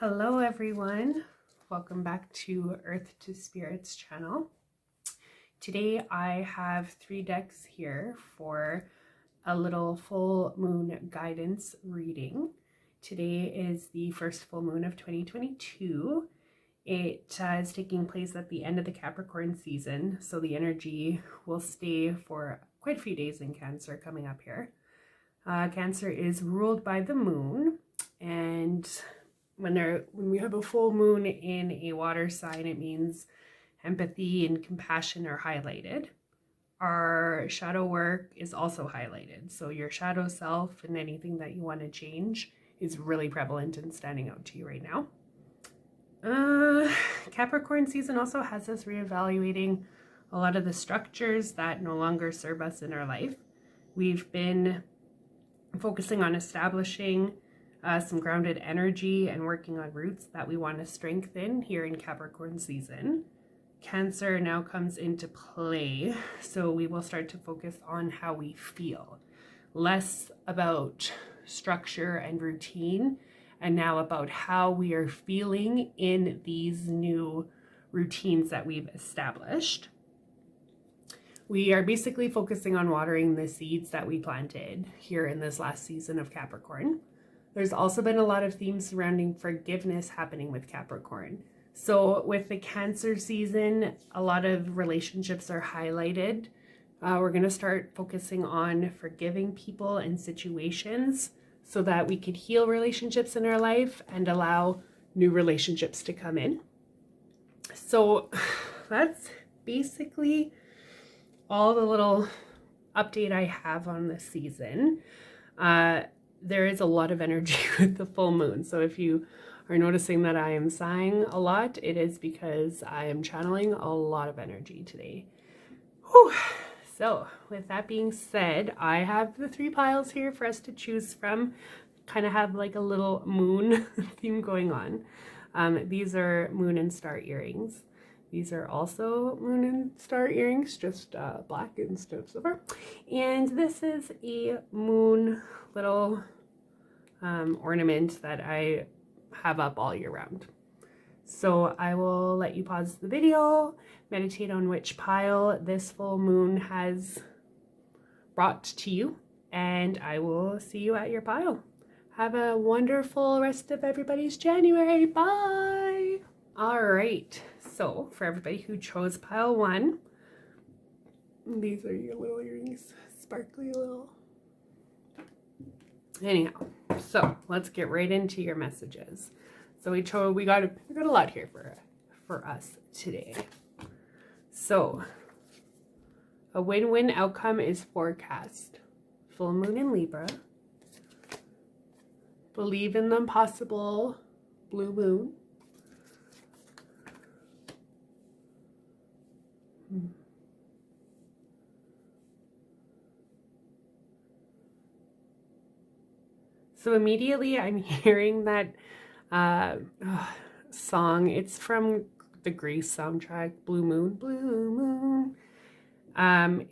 Hello everyone, welcome back to Earth to Spirits channel. Today I have 3 decks here for a little full moon guidance reading. Today is the first full moon of 2022. It is taking place at the end of the Capricorn season, so the energy will stay for quite a few days in Cancer coming up here. Cancer is ruled by the moon, and when we have a full moon in a water sign, it means empathy and compassion are highlighted. Our shadow work is also highlighted. So your shadow self and anything that you want to change is really prevalent and standing out to you right now. Capricorn season also has us reevaluating a lot of the structures that no longer serve us in our life. We've been focusing on establishing some grounded energy and working on roots that we want to strengthen here in Capricorn season. Cancer now comes into play, so we will start to focus on how we feel, less about structure and routine, and now about how we are feeling in these new routines that we've established. We are basically focusing on watering the seeds that we planted here in this last season of Capricorn. There's also been a lot of themes surrounding forgiveness happening with Capricorn. So with the Cancer season, a lot of relationships are highlighted. We're going to start focusing on forgiving people and situations so that we could heal relationships in our life and allow new relationships to come in. So that's basically all the little update I have on this season. There is a lot of energy with the full moon. So if you are noticing that I am sighing a lot, it is because I am channeling a lot of energy today. Whew. So with that being said, I have the 3 piles here for us to choose from. Kind of have like a little moon theme going on. These are moon and star earrings. These are also moon and star earrings, just black instead of silver. And this is a moon little ornament that I have up all year round. So I will let you pause the video, meditate on which pile this full moon has brought to you, and I will see you at your pile. Have a wonderful rest of everybody's January. Bye! All right, so for everybody who chose pile 1, these are your little earrings, sparkly little. Anyhow, so let's get right into your messages. So we got a lot here for us today. So a win-win outcome is forecast. Full moon in Libra. Believe in the impossible. Blue moon. So immediately I'm hearing that song. It's from the Grease soundtrack, Blue Moon, Blue Moon.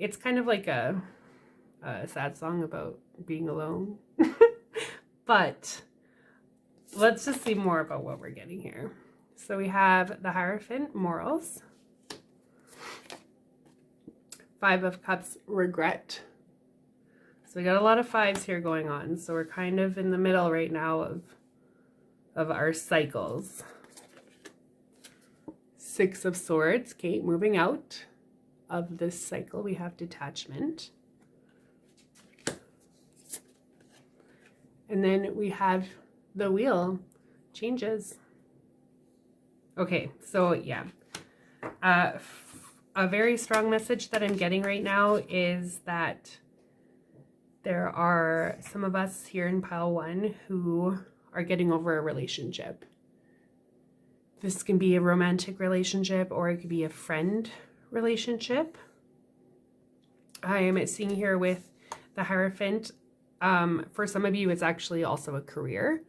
It's kind of like a sad song about being alone. But let's just see more about what we're getting here. So we have the Hierophant, morals. 5 of Cups, regret. So we got a lot of 5s here going on. So we're kind of in the middle right now of our cycles. 6 of Swords, okay, moving out of this cycle, we have detachment. And then we have the Wheel, changes. Okay, so yeah. A very strong message that I'm getting right now is that there are some of us here in pile 1 who are getting over a relationship. This can be a romantic relationship or it could be a friend relationship. I am seeing here with the Hierophant, for some of you it's actually also a career.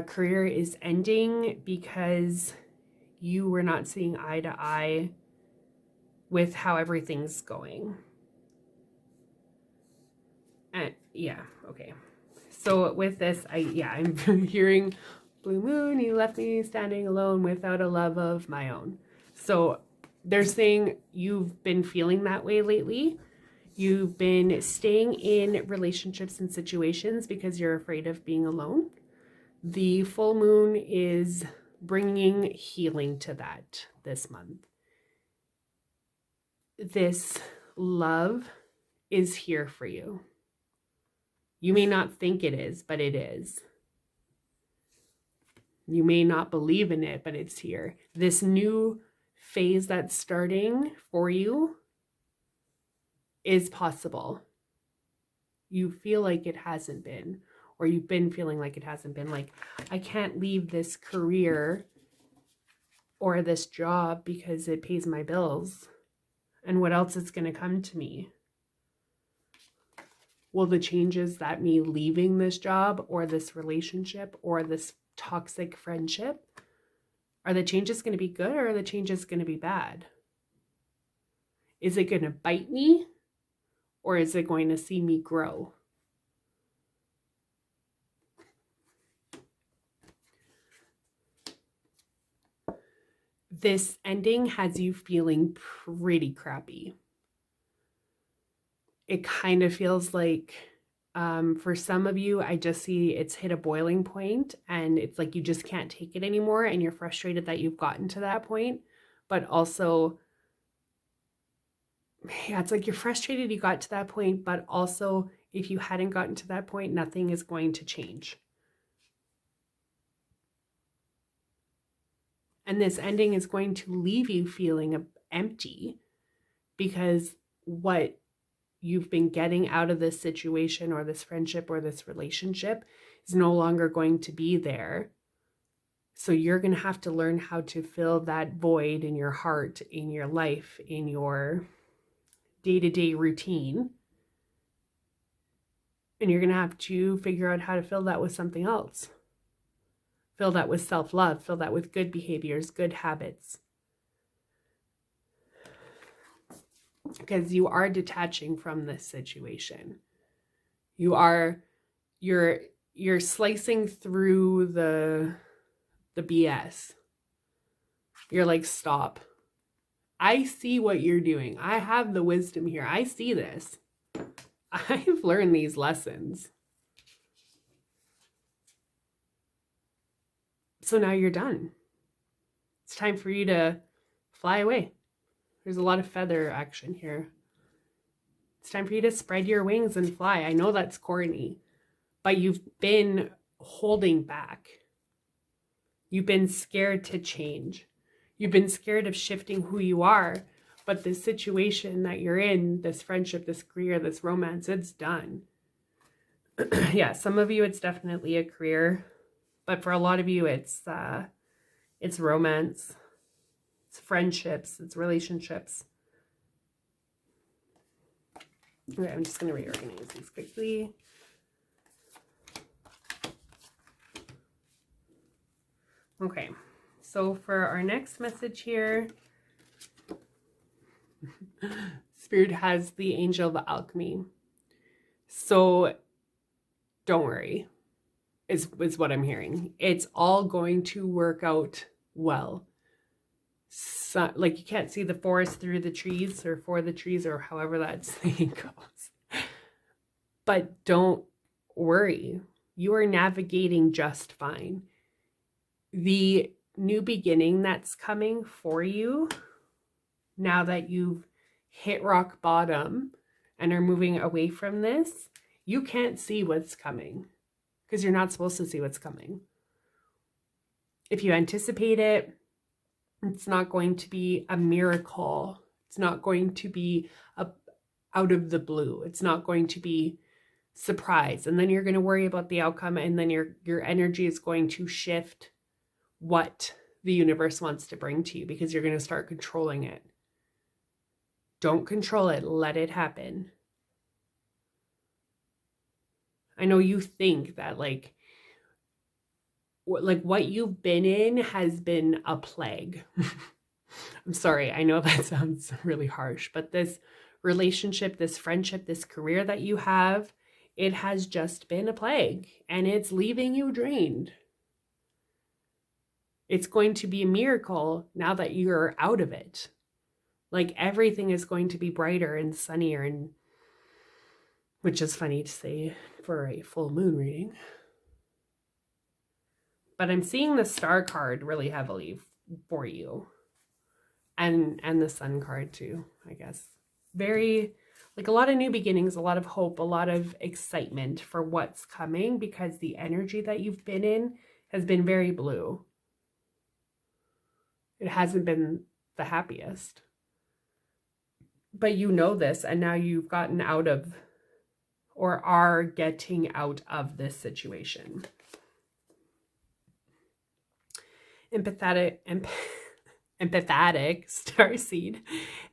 Career is ending because you were not seeing eye to eye with how everything's going. And yeah, okay. So with this, I'm hearing Blue moon, you left me standing alone without a love of my own. So they're saying you've been feeling that way lately. You've been staying in relationships and situations because you're afraid of being alone. The full moon is bringing healing to that this month. This love is here for you. You may not think it is, but it is. You may not believe in it, but it's here. This new phase that's starting for you is possible. You feel like it hasn't been, or you've been feeling like it hasn't been. Like, I can't leave this career or this job because it pays my bills. And what else is going to come to me? Will the changes that me leaving this job or this relationship or this toxic friendship, are the changes going to be good or are the changes going to be bad? Is it going to bite me or is it going to see me grow? This ending has you feeling pretty crappy. It kind of feels like, for some of you, I just see it's hit a boiling point and it's like you just can't take it anymore and you're frustrated that you've gotten to that point. But also, yeah, it's like you're frustrated you got to that point, but also if you hadn't gotten to that point, nothing is going to change. And this ending is going to leave you feeling empty because what you've been getting out of this situation or this friendship or this relationship is no longer going to be there. So you're going to have to learn how to fill that void in your heart, in your life, in your day-to-day routine. And you're going to have to figure out how to fill that with something else. Fill that with self-love, fill that with good behaviors, good habits. Because you are detaching from this situation. You're slicing through the BS. You're like, stop. I see what you're doing. I have the wisdom here. I see this. I've learned these lessons. So now you're done. It's time for you to fly away. There's a lot of feather action here. It's time for you to spread your wings and fly. I know that's corny, but you've been holding back. You've been scared to change. You've been scared of shifting who you are, but the situation that you're in, this friendship, this career, this romance, it's done. Yeah, some of you, it's definitely a career, but for a lot of you, it's romance. It's friendships, it's relationships. Okay, I'm just going to reorganize these quickly. Okay, so for our next message here, Spirit has the angel of alchemy. So don't worry, is what I'm hearing. It's all going to work out well. So, like, you can't see the forest through the trees or for the trees or however that saying goes. But don't worry. You are navigating just fine. The new beginning that's coming for you, now that you've hit rock bottom and are moving away from this, you can't see what's coming because you're not supposed to see what's coming. If you anticipate it, it's not going to be a miracle. It's not going to be out of the blue. It's not going to be surprise. And then you're going to worry about the outcome, and then your energy is going to shift what the universe wants to bring to you because you're going to start controlling it. Don't control it. Let it happen. I know you think that like what you've been in has been a plague. I'm sorry, I know that sounds really harsh, but this relationship, this friendship, this career that you have, it has just been a plague and it's leaving you drained. It's going to be a miracle now that you're out of it. Like everything is going to be brighter and sunnier, and which is funny to say for a full moon reading. But I'm seeing the star card really heavily for you. And the sun card too, I guess. Very, like a lot of new beginnings, a lot of hope, a lot of excitement for what's coming, because the energy that you've been in has been very blue. It hasn't been the happiest. But you know this, and now you've gotten out of, or are getting out of this situation. Empathetic starseed,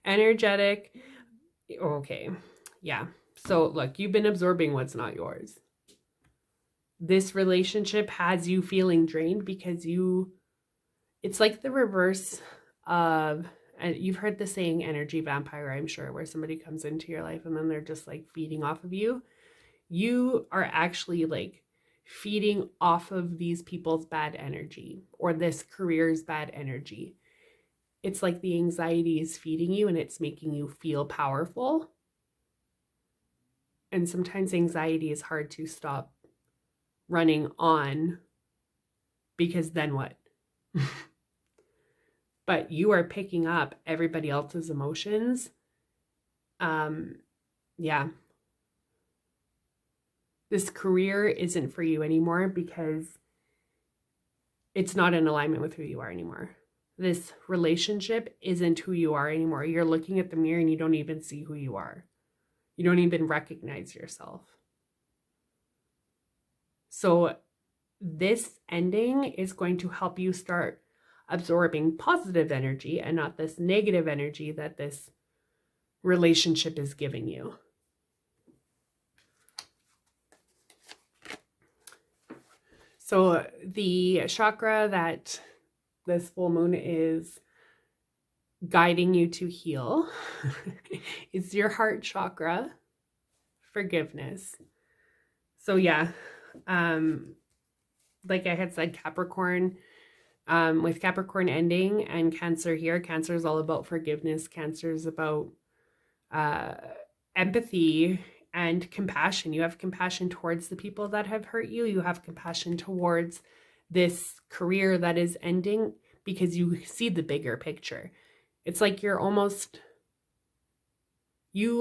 energetic. Okay, yeah. So look, you've been absorbing what's not yours. This relationship has you feeling drained because it's like the reverse of, and you've heard the saying energy vampire, I'm sure, where somebody comes into your life and then they're just like feeding off of you. You are actually like feeding off of these people's bad energy, or this career's bad energy. It's like the anxiety is feeding you and it's making you feel powerful. And sometimes anxiety is hard to stop running on, because then what? But you are picking up everybody else's emotions. Yeah. This career isn't for you anymore because it's not in alignment with who you are anymore. This relationship isn't who you are anymore. You're looking at the mirror and you don't even see who you are. You don't even recognize yourself. So this ending is going to help you start absorbing positive energy and not this negative energy that this relationship is giving you. So the chakra that this full moon is guiding you to heal is your heart chakra, forgiveness. So yeah, like I had said, Capricorn, with Capricorn ending and Cancer here, Cancer is all about forgiveness. Cancer is about empathy and compassion. You have compassion towards the people that have hurt you. You have compassion towards this career that is ending because you see the bigger picture. It's like you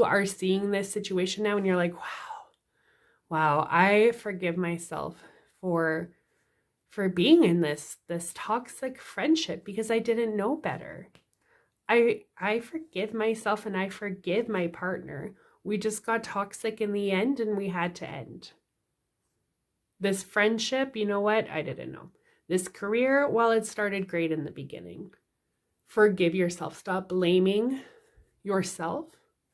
are seeing this situation now and you're like, wow, I forgive myself for being in this toxic friendship because I didn't know better. I forgive myself and I forgive my partner. We just got toxic in the end and we had to end. This friendship, you know what? I didn't know. This career, well, it started great in the beginning. Forgive yourself. Stop blaming yourself.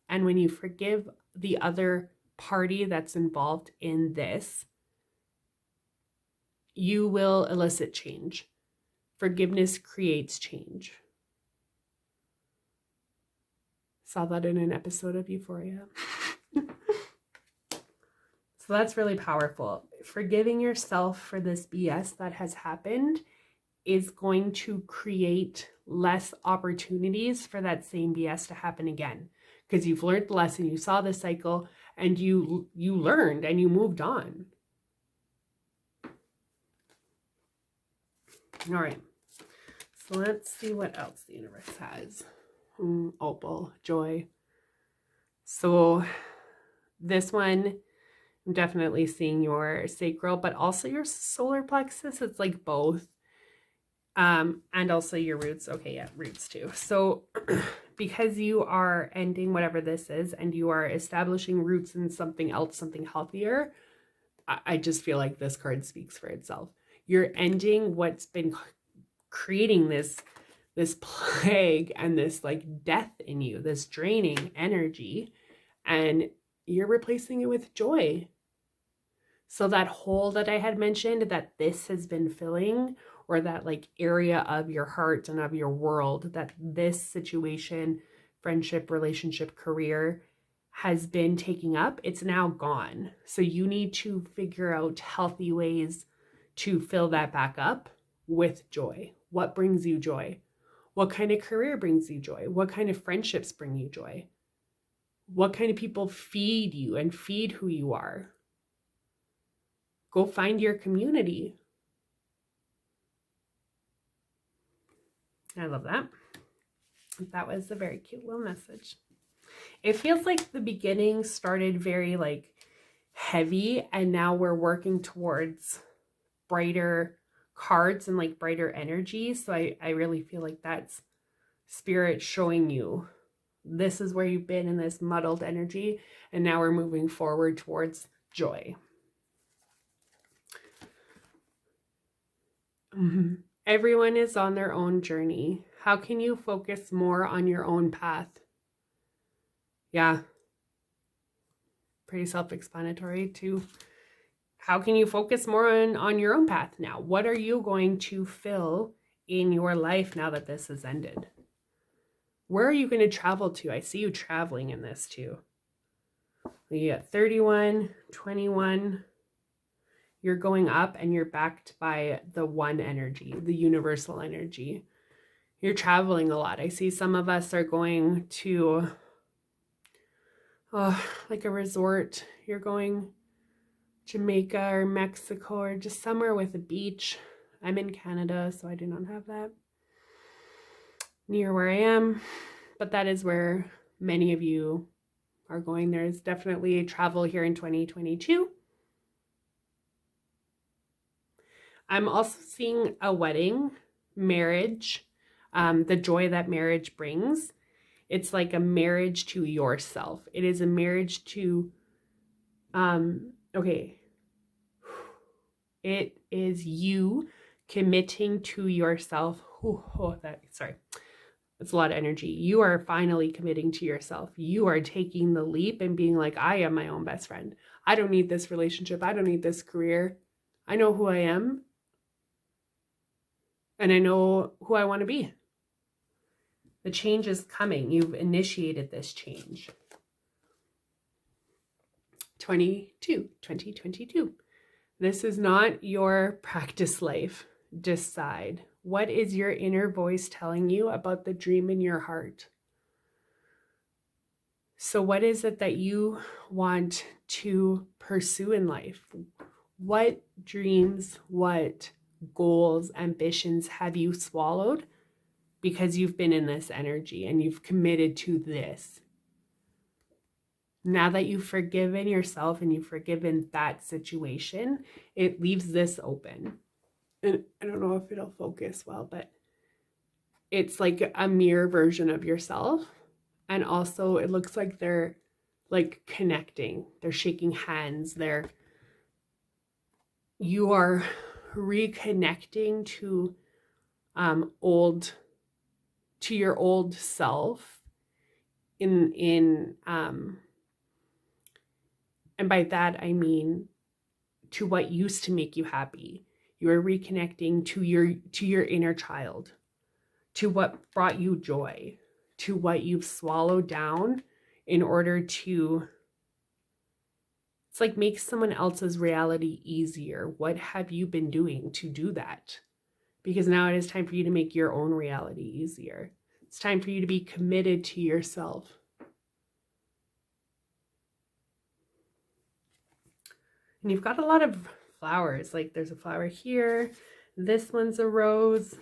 And when you forgive the other party that's involved in this, you will elicit change. Forgiveness creates change. Saw that in an episode of Euphoria. So that's really powerful. Forgiving yourself for this BS that has happened is going to create less opportunities for that same BS to happen again. Because you've learned the lesson, you saw the cycle, and you learned and you moved on. All right. So let's see what else the universe has. Opal, joy. So this one, I'm definitely seeing your sacral, but also your solar plexus. It's like both. And also your roots. Okay, yeah, roots too. So because you are ending whatever this is and you are establishing roots in something else, something healthier, I just feel like this card speaks for itself. You're ending what's been creating this plague and this like death in you, this draining energy, and you're replacing it with joy. So that hole that I had mentioned that this has been filling, or that like area of your heart and of your world that this situation, friendship, relationship, career has been taking up, it's now gone. So you need to figure out healthy ways to fill that back up with joy, What brings you joy? What kind of career brings you joy? What kind of friendships bring you joy? What kind of people feed you and feed who you are? Go find your community. I love that. That was a very cute little message. It feels like the beginning started very like heavy, and now we're working towards brighter cards and like brighter energy. So I really feel like that's spirit showing you this is where you've been in this muddled energy, and now we're moving forward towards joy. Everyone is on their own journey. How can you focus more on your own path? Yeah. Pretty self-explanatory too. How can you focus more on your own path now? What are you going to fill in your life now that this has ended? Where are you going to travel to? I see you traveling in this too. You got 31, 21. You're going up and you're backed by the one energy, the universal energy. You're traveling a lot. I see some of us are going to like a resort. You're going Jamaica or Mexico or just somewhere with a beach. I'm in Canada, so I do not have that near where I am, but that is where many of you are going. There's definitely travel here in 2022. I'm also seeing a wedding, marriage, the joy that marriage brings. It's like a marriage to yourself. It is a marriage to, it is you committing to yourself. It's a lot of energy. You are finally committing to yourself. You are taking the leap and being like, I am my own best friend. I don't need this relationship. I don't need this career. I know who I am. And I know who I want to be. The change is coming. You've initiated this change. 2022. This is not your practice life. Decide. What is your inner voice telling you about the dream in your heart? So what is it that you want to pursue in life? What dreams, what goals, ambitions have you swallowed because you've been in this energy and you've committed to this? Now that you've forgiven yourself and you've forgiven that situation, it leaves this open. And I don't know if it'll focus well, but it's like a mirror version of yourself. And also it looks like they're like connecting. They're shaking hands. You are reconnecting to your old self and by that I mean to what used to make you happy. You are reconnecting to your inner child, to what brought you joy, to what you've swallowed down in order to, it's like make someone else's reality easier. What have you been doing to do that? Because now it is time for you to make your own reality easier. It's time for you to be committed to yourself. And you've got a lot of flowers. Like there's a flower here. This one's a rose.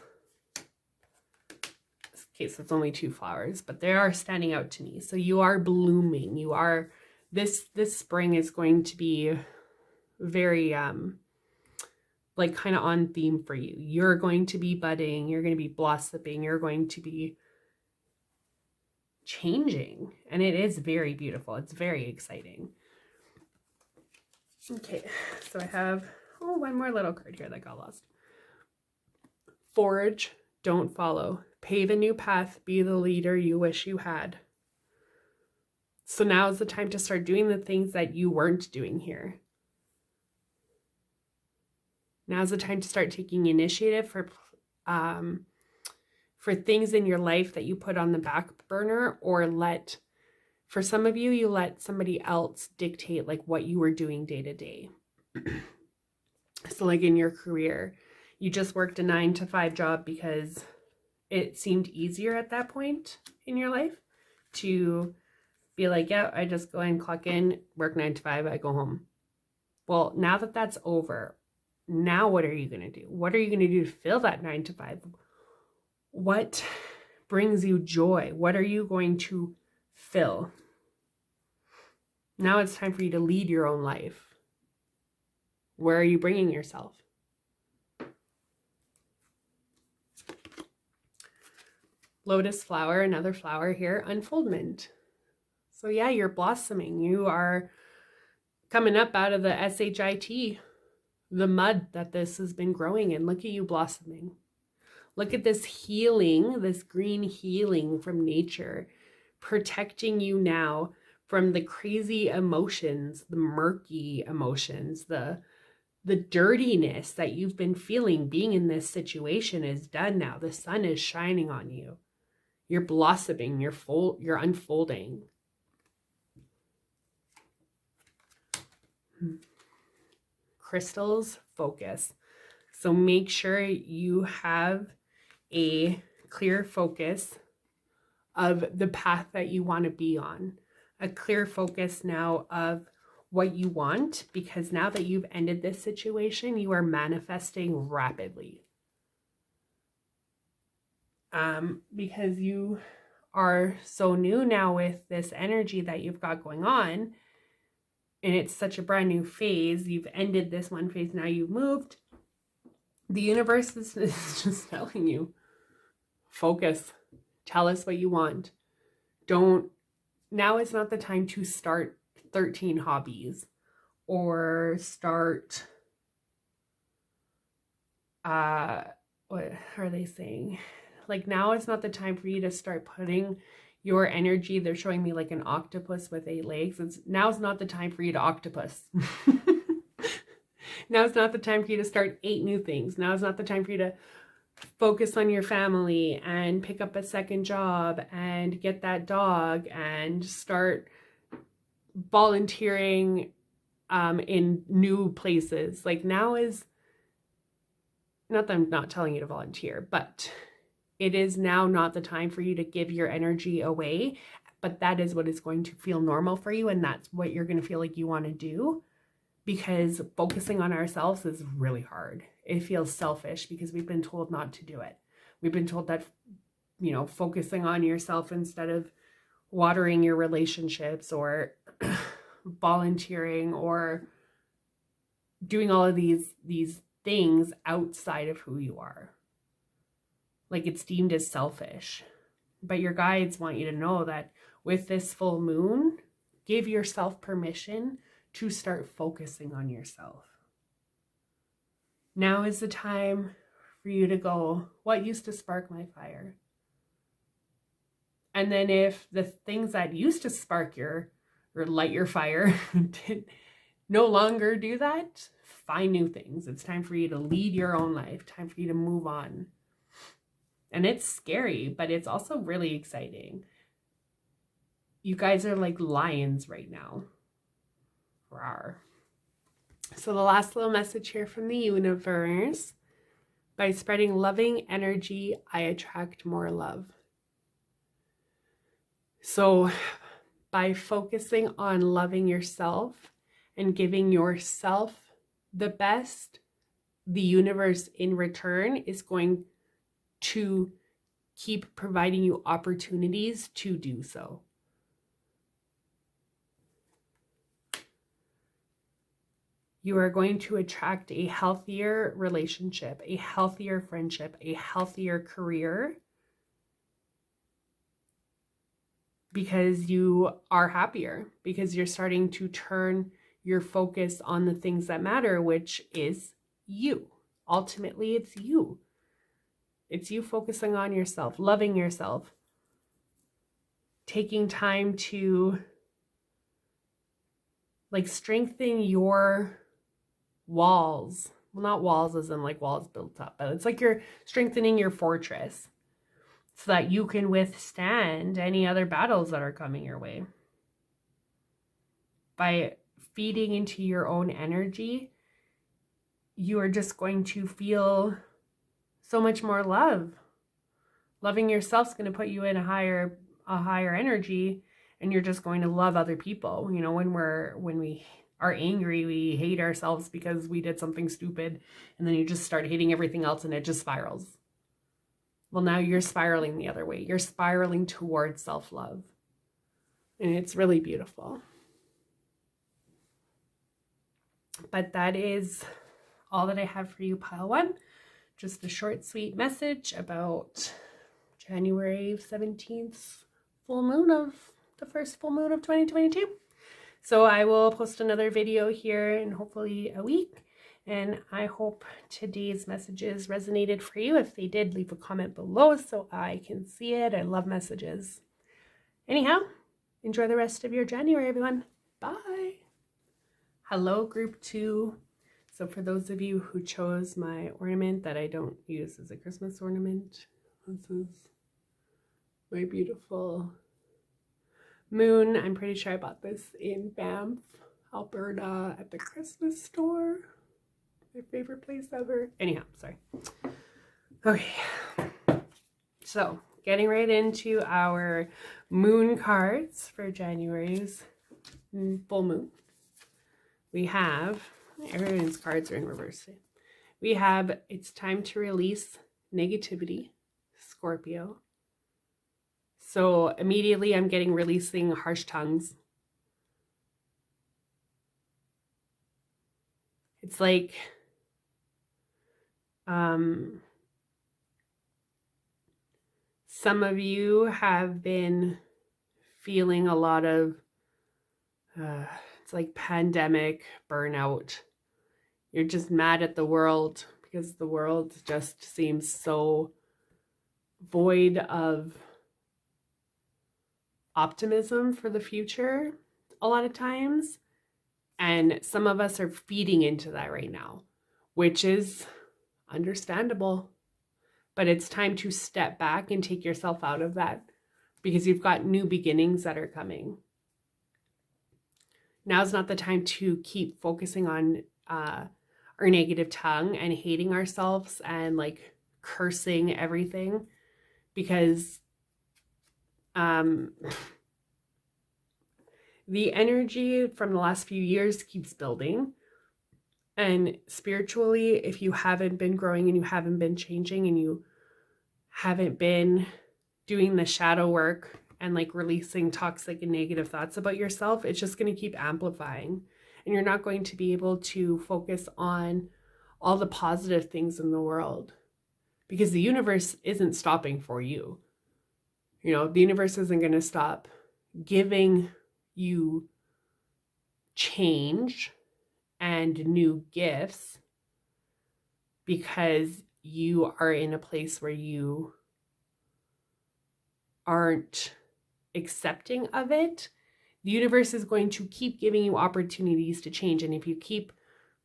Okay, so it's only 2 flowers, but they are standing out to me. So you are blooming. You are, this spring is going to be very, like kind of on theme for you. You're going to be budding. You're going to be blossoming. You're going to be changing. And it is very beautiful. It's very exciting. Okay, so I have, one more little card here that got lost. Forge, don't follow. Pave a new path, be the leader you wish you had. So now is the time to start doing the things that you weren't doing here. Now's the time to start taking initiative for things in your life that you put on the back burner, or for some of you, you let somebody else dictate like what you were doing day to day. So like in your career, you just worked a 9-to-5 job because it seemed easier at that point in your life to be like, yeah, I just go and clock in, work 9 to 5, I go home. Well, now that that's over, now what are you going to do? What are you going to do to fill that 9 to 5? What brings you joy? What are you going to fill? Now it's time for you to lead your own life. Where are you bringing yourself? Lotus flower, another flower here, unfoldment. So yeah, you're blossoming. You are coming up out of the SHIT, the mud that this has been growing in. Look at you blossoming. Look at this healing, this green healing from nature, protecting you now from the crazy emotions, the murky emotions, the dirtiness that you've been feeling. Being in this situation is done now. The sun is shining on you. You're blossoming, you're unfolding. Crystals, focus. So make sure you have a clear focus of the path that you want to be on. A clear focus now of what you want, because now that you've ended this situation, you are manifesting rapidly. Because you are so new now with this energy that you've got going on, and it's such a brand new phase. You've ended this one phase, now you've moved. The universe is just telling you, focus. Tell us what you want. Now is not the time to start 13 hobbies or start, what are they saying? Like, now is not the time for you to start putting your energy. They're showing me like an octopus with 8 legs. Now's not the time for you to octopus. Now's not the time for you to start 8 new things. Now's not the time for you to focus on your family and pick up a second job and get that dog and start volunteering in new places. Like, now is not that I'm not telling you to volunteer, but it is now not the time for you to give your energy away. But that is what is going to feel normal for you, and that's what you're going to feel like you want to do, because focusing on ourselves is really hard. It feels selfish because we've been told not to do it. We've been told that, focusing on yourself instead of watering your relationships or volunteering or doing all of these things outside of who you are. Like, it's deemed as selfish. But your guides want you to know that with this full moon, give yourself permission to start focusing on yourself. Now is the time for you to go, what used to spark my fire? And then if the things that used to spark or light your fire no longer do that, find new things. It's time for you to lead your own life, time for you to move on. And it's scary, but it's also really exciting. You guys are like lions right now. Rawr. So the last little message here from the universe: by spreading loving energy, I attract more love. So by focusing on loving yourself and giving yourself the best, the universe in return is going to keep providing you opportunities to do so. You are going to attract a healthier relationship, a healthier friendship, a healthier career, because you are happier, because you're starting to turn your focus on the things that matter, which is you. Ultimately, it's you. It's you focusing on yourself, loving yourself, taking time to strengthen your walls. Well, not walls as in like walls built up, but it's like you're strengthening your fortress so that you can withstand any other battles that are coming your way. By feeding into your own energy, you are just going to feel so much more love. Loving yourself is going to put you in a higher energy, and you're just going to love other people. You know, when we are angry, we hate ourselves because we did something stupid, and then you just start hating everything else and it just spirals. Well, now you're spiraling the other way. You're spiraling towards self-love. And it's really beautiful. But that is all that I have for you, pile one. Just a short, sweet message about January 17th full moon of the first full moon of 2022. So I will post another video here in hopefully a week. And I hope today's messages resonated for you. If they did, leave a comment below so I can see it. I love messages. Anyhow, enjoy the rest of your January, everyone. Bye. Hello, group 2. So for those of you who chose my ornament that I don't use as a Christmas ornament, this is my beautiful moon. I'm pretty sure I bought this in Banff, Alberta at the Christmas store. My favorite place ever. Anyhow, sorry. Okay. So getting right into our moon cards for January's full moon. We have, everyone's cards are in reverse. We have, it's time to release negativity, Scorpio. So immediately I'm getting releasing harsh tongues. It's like, some of you have been feeling a lot of, it's like pandemic burnout. You're just mad at the world because the world just seems so void of optimism for the future a lot of times. And some of us are feeding into that right now, which is understandable. But it's time to step back and take yourself out of that because you've got new beginnings that are coming. Now's not the time to keep focusing on our negative tongue and hating ourselves and like cursing everything, because the energy from the last few years keeps building. And spiritually, if you haven't been growing and you haven't been changing and you haven't been doing the shadow work and like releasing toxic and negative thoughts about yourself, it's just going to keep amplifying. And you're not going to be able to focus on all the positive things in the world because the universe isn't stopping for you. You know, the universe isn't going to stop giving you change and new gifts because you are in a place where you aren't accepting of it. The universe is going to keep giving you opportunities to change. And if you keep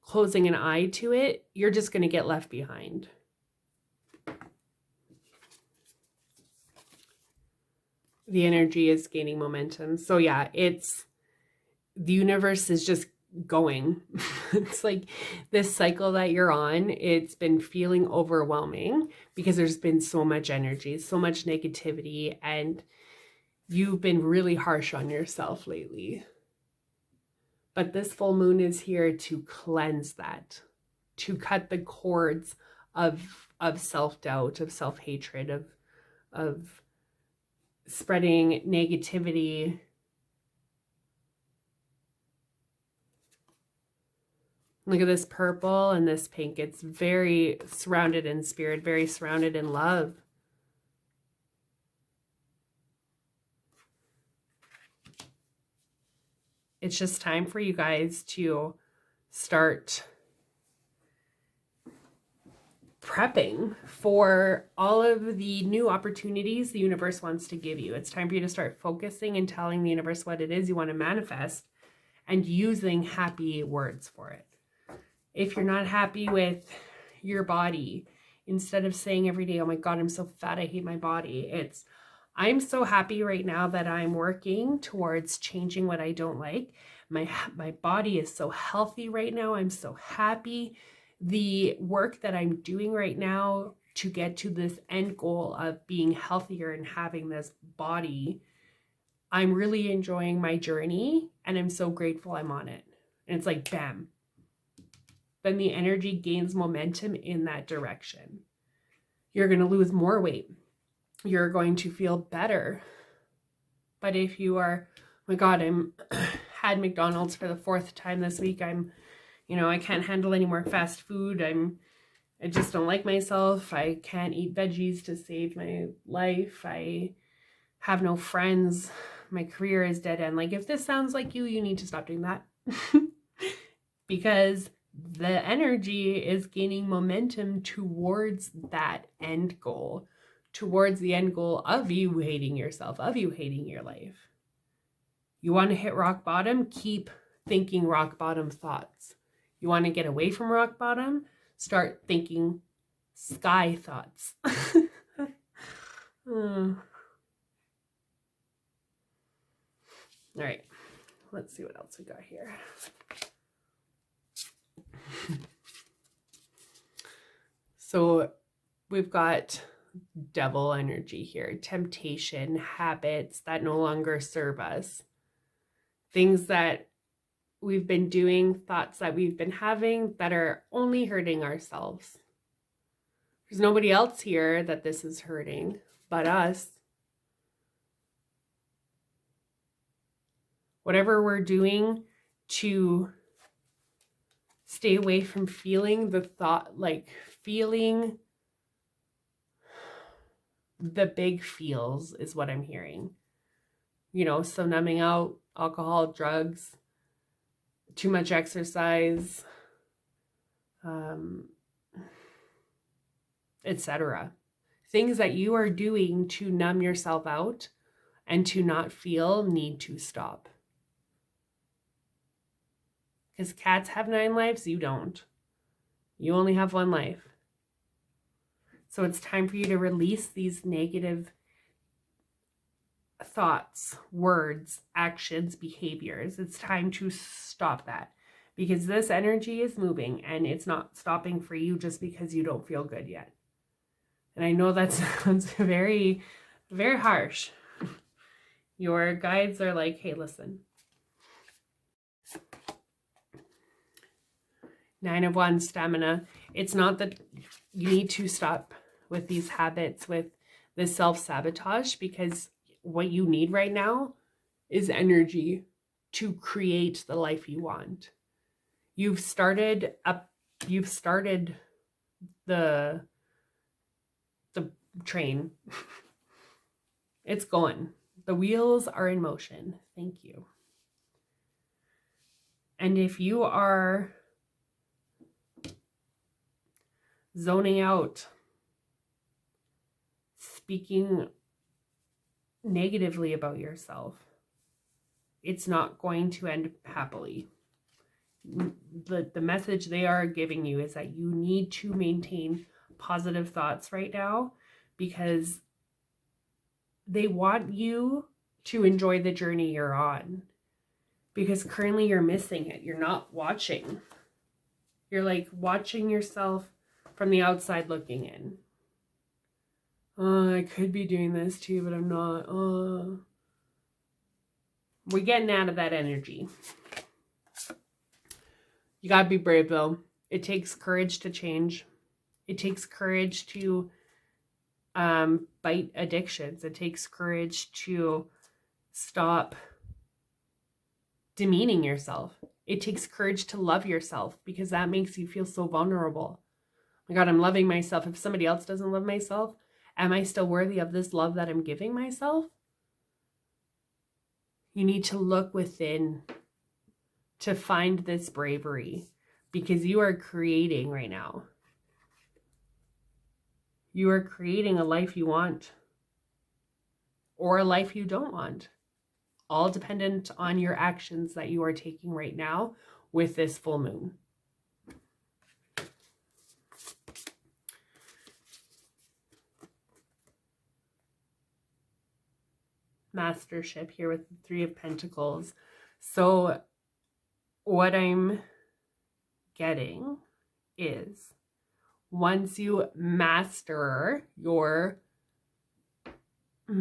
closing an eye to it, you're just going to get left behind. The energy is gaining momentum. So yeah, the universe is just going. It's like this cycle that you're on, it's been feeling overwhelming because there's been so much energy, so much negativity, and you've been really harsh on yourself lately. But this full moon is here to cleanse that, to cut the cords of self-doubt, of self-hatred, of spreading negativity. Look at this purple and this pink. It's very surrounded in spirit, very surrounded in love. It's just time for you guys to start prepping for all of the new opportunities the universe wants to give you. It's time for you to start focusing and telling the universe what it is you want to manifest and using happy words for it. If you're not happy with your body, instead of saying every day, oh my God, I'm so fat, I hate my body, it's, I'm so happy right now that I'm working towards changing what I don't like. My body is so healthy right now. I'm so happy. The work that I'm doing right now to get to this end goal of being healthier and having this body, I'm really enjoying my journey and I'm so grateful I'm on it. And it's like, bam. Then the energy gains momentum in that direction. You're going to lose more weight. You're going to feel better. But if you are, oh my God, I'm had McDonald's for the 4th time this week. I can't handle any more fast food. I just don't like myself. I can't eat veggies to save my life. I have no friends. My career is dead end. Like, if this sounds like you need to stop doing that. Because the energy is gaining momentum towards that end goal, towards the end goal of you hating yourself, of you hating your life. You want to hit rock bottom? Keep thinking rock bottom thoughts. You want to get away from rock bottom? Start thinking sky thoughts. All right, let's see what else we got here. So we've got devil energy here, temptation, habits that no longer serve us, things that we've been doing, thoughts that we've been having that are only hurting ourselves. There's nobody else here that this is hurting but us. Whatever we're doing to stay away from feeling the thought, like feeling the big feels is what I'm hearing. So numbing out, alcohol, drugs, too much exercise, etc. Things that you are doing to numb yourself out and to not feel need to stop. Because cats have 9 lives, you don't. You only have 1 life. So it's time for you to release these negative thoughts, words, actions, behaviors. It's time to stop that, because this energy is moving and it's not stopping for you just because you don't feel good yet. And I know that sounds very, very harsh. Your guides are like, hey, listen. 9 of Wands, stamina. It's not that you need to stop with these habits, with this self-sabotage, because what you need right now is energy to create the life you want. You've started the train. It's going. The wheels are in motion. Thank you. And if you are zoning out, speaking negatively about yourself, it's not going to end happily. The message they are giving you is that you need to maintain positive thoughts right now, because they want you to enjoy the journey you're on, because currently you're missing it. You're not watching. You're like watching yourself from the outside looking in. I could be doing this too, but I'm not. We're getting out of that energy. You gotta be brave though. It takes courage to change. It takes courage to fight addictions. It takes courage to stop demeaning yourself. It takes courage to love yourself, because that makes you feel so vulnerable. Oh my God, I'm loving myself. If somebody else doesn't love myself, am I still worthy of this love that I'm giving myself? You need to look within to find this bravery, because you are creating right now. You are creating a life you want or a life you don't want, all dependent on your actions that you are taking right now with this full moon. Mastership here with the 3 of Pentacles. So what I'm getting is once you master your, I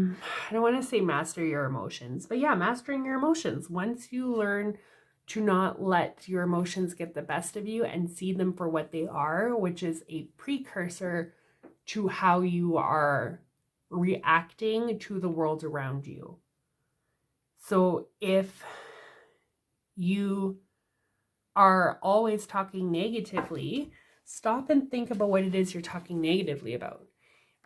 don't want to say master your emotions, but yeah, mastering your emotions. Once you learn to not let your emotions get the best of you and see them for what they are, which is a precursor to how you are reacting to the world around you. So if you are always talking negatively, stop and think about what it is you're talking negatively about.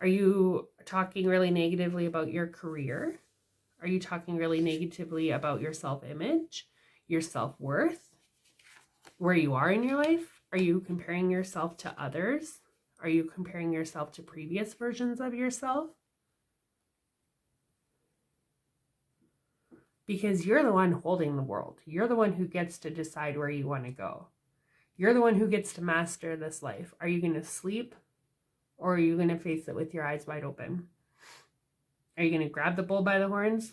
Are you talking really negatively about your career? Are you talking really negatively about your self-image, your self-worth, where you are in your life? Are you comparing yourself to others? Are you comparing yourself to previous versions of yourself? Because you're the one holding the world. You're the one who gets to decide where you want to go. You're the one who gets to master this life. Are you going to sleep, or are you going to face it with your eyes wide open? Are you going to grab the bull by the horns?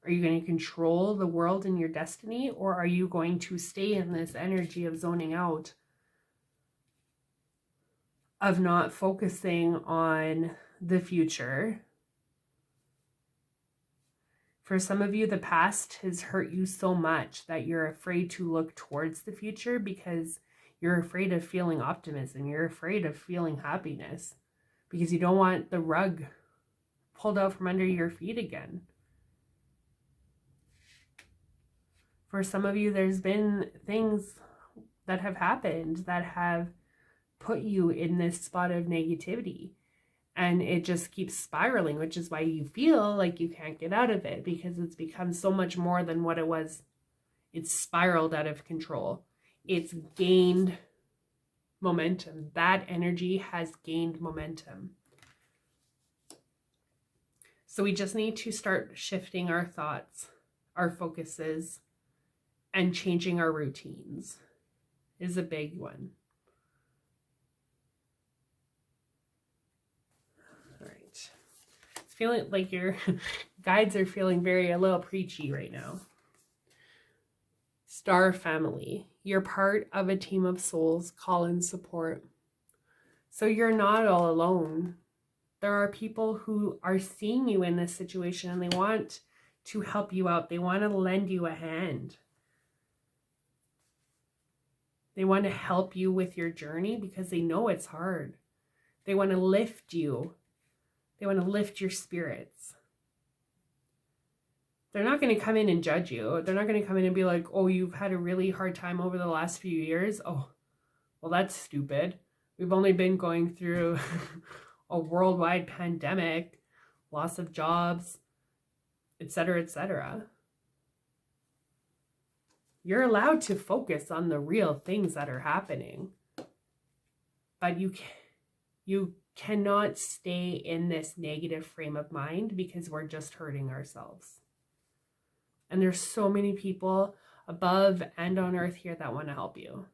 Are you going to control the world and your destiny, or are you going to stay in this energy of zoning out, of not focusing on the future? For some of you, the past has hurt you so much that you're afraid to look towards the future because you're afraid of feeling optimism. You're afraid of feeling happiness because you don't want the rug pulled out from under your feet again. For some of you, there's been things that have happened that have put you in this spot of negativity. And it just keeps spiraling, which is why you feel like you can't get out of it, because it's become so much more than what it was. It's spiraled out of control. It's gained momentum. That energy has gained momentum. So we just need to start shifting our thoughts, our focuses, and changing our routines is a big one. Feeling like your guides are feeling a little preachy right now. Star family, you're part of a team of souls, call in support. So you're not all alone. There are people who are seeing you in this situation and they want to help you out. They want to lend you a hand. They want to help you with your journey because they know it's hard. They want to lift you. They want to lift your spirits. They're not going to come in and judge you. They're not going to come in and be like, oh, you've had a really hard time over the last few years. Oh, well, that's stupid. We've only been going through a worldwide pandemic, loss of jobs, etc., etc. You're allowed to focus on the real things that are happening. But you cannot stay in this negative frame of mind because we're just hurting ourselves. And there's so many people above and on earth here that want to help you.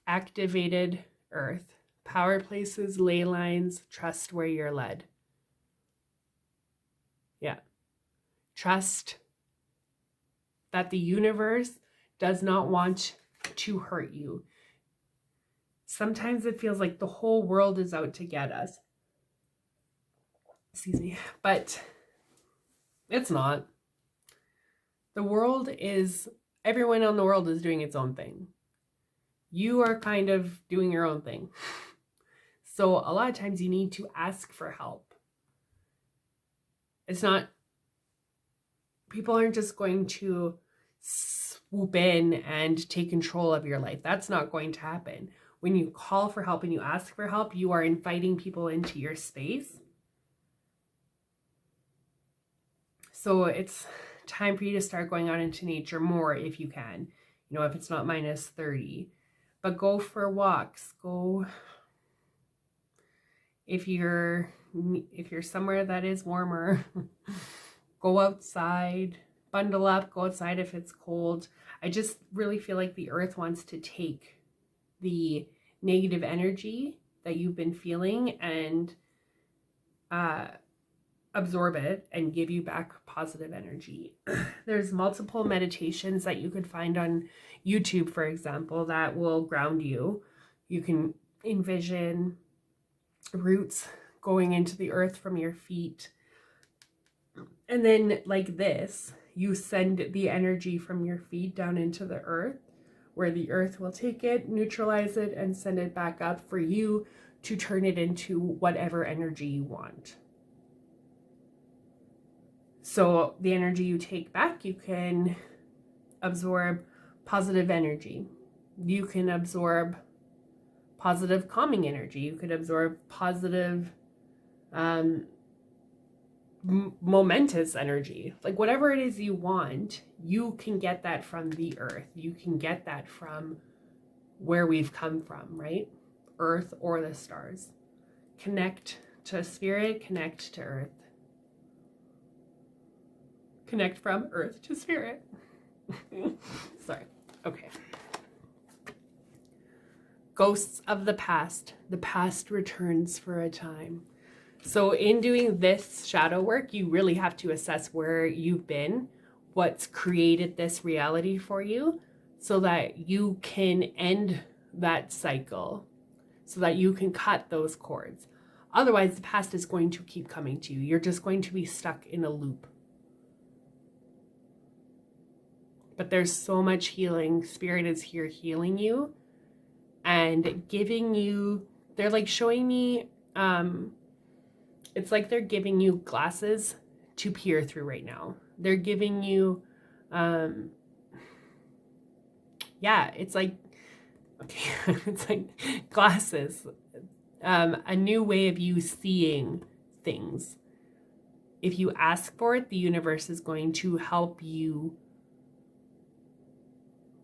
Activated earth, power places, ley lines, trust where you're led. Yeah. Trust that the universe does not want to hurt you. Sometimes it feels like the whole world is out to get us. Excuse me. But it's not. Everyone in the world is doing its own thing. You are kind of doing your own thing. So a lot of times you need to ask for help. People aren't just going to swoop in and take control of your life. That's not going to happen. When you call for help and you ask for help, you are inviting people into your space. So it's time for you to start going out into nature more if you can. If it's not -30. But go for walks. If you're somewhere that is warmer, go outside, bundle up, go outside if it's cold. I just really feel like the earth wants to take the negative energy that you've been feeling and absorb it and give you back positive energy. There's multiple meditations that you could find on YouTube, for example, that will ground you. You can envision roots going into the earth from your feet. And then like this, you send the energy from your feet down into the earth, where the earth will take it, neutralize it, and send it back up for you to turn it into whatever energy you want. So the energy you take back, you can absorb positive energy. You can absorb positive calming energy. You could absorb positive momentous energy. Like whatever it is you want, you can get that from the earth. You can get that from where we've come from, right? Earth or the stars. Connect to spirit, connect to earth. Connect from earth to spirit. Sorry. Okay. Ghosts of the past returns for a time. So in doing this shadow work, you really have to assess where you've been, what's created this reality for you, so that you can end that cycle, so that you can cut those cords. Otherwise, the past is going to keep coming to you. You're just going to be stuck in a loop. But there's so much healing. Spirit is here healing you and giving you, they're like showing me, it's like they're giving you glasses to peer through right now. They're giving you, it's like, okay, it's like glasses, a new way of you seeing things. If you ask for it, the universe is going to help you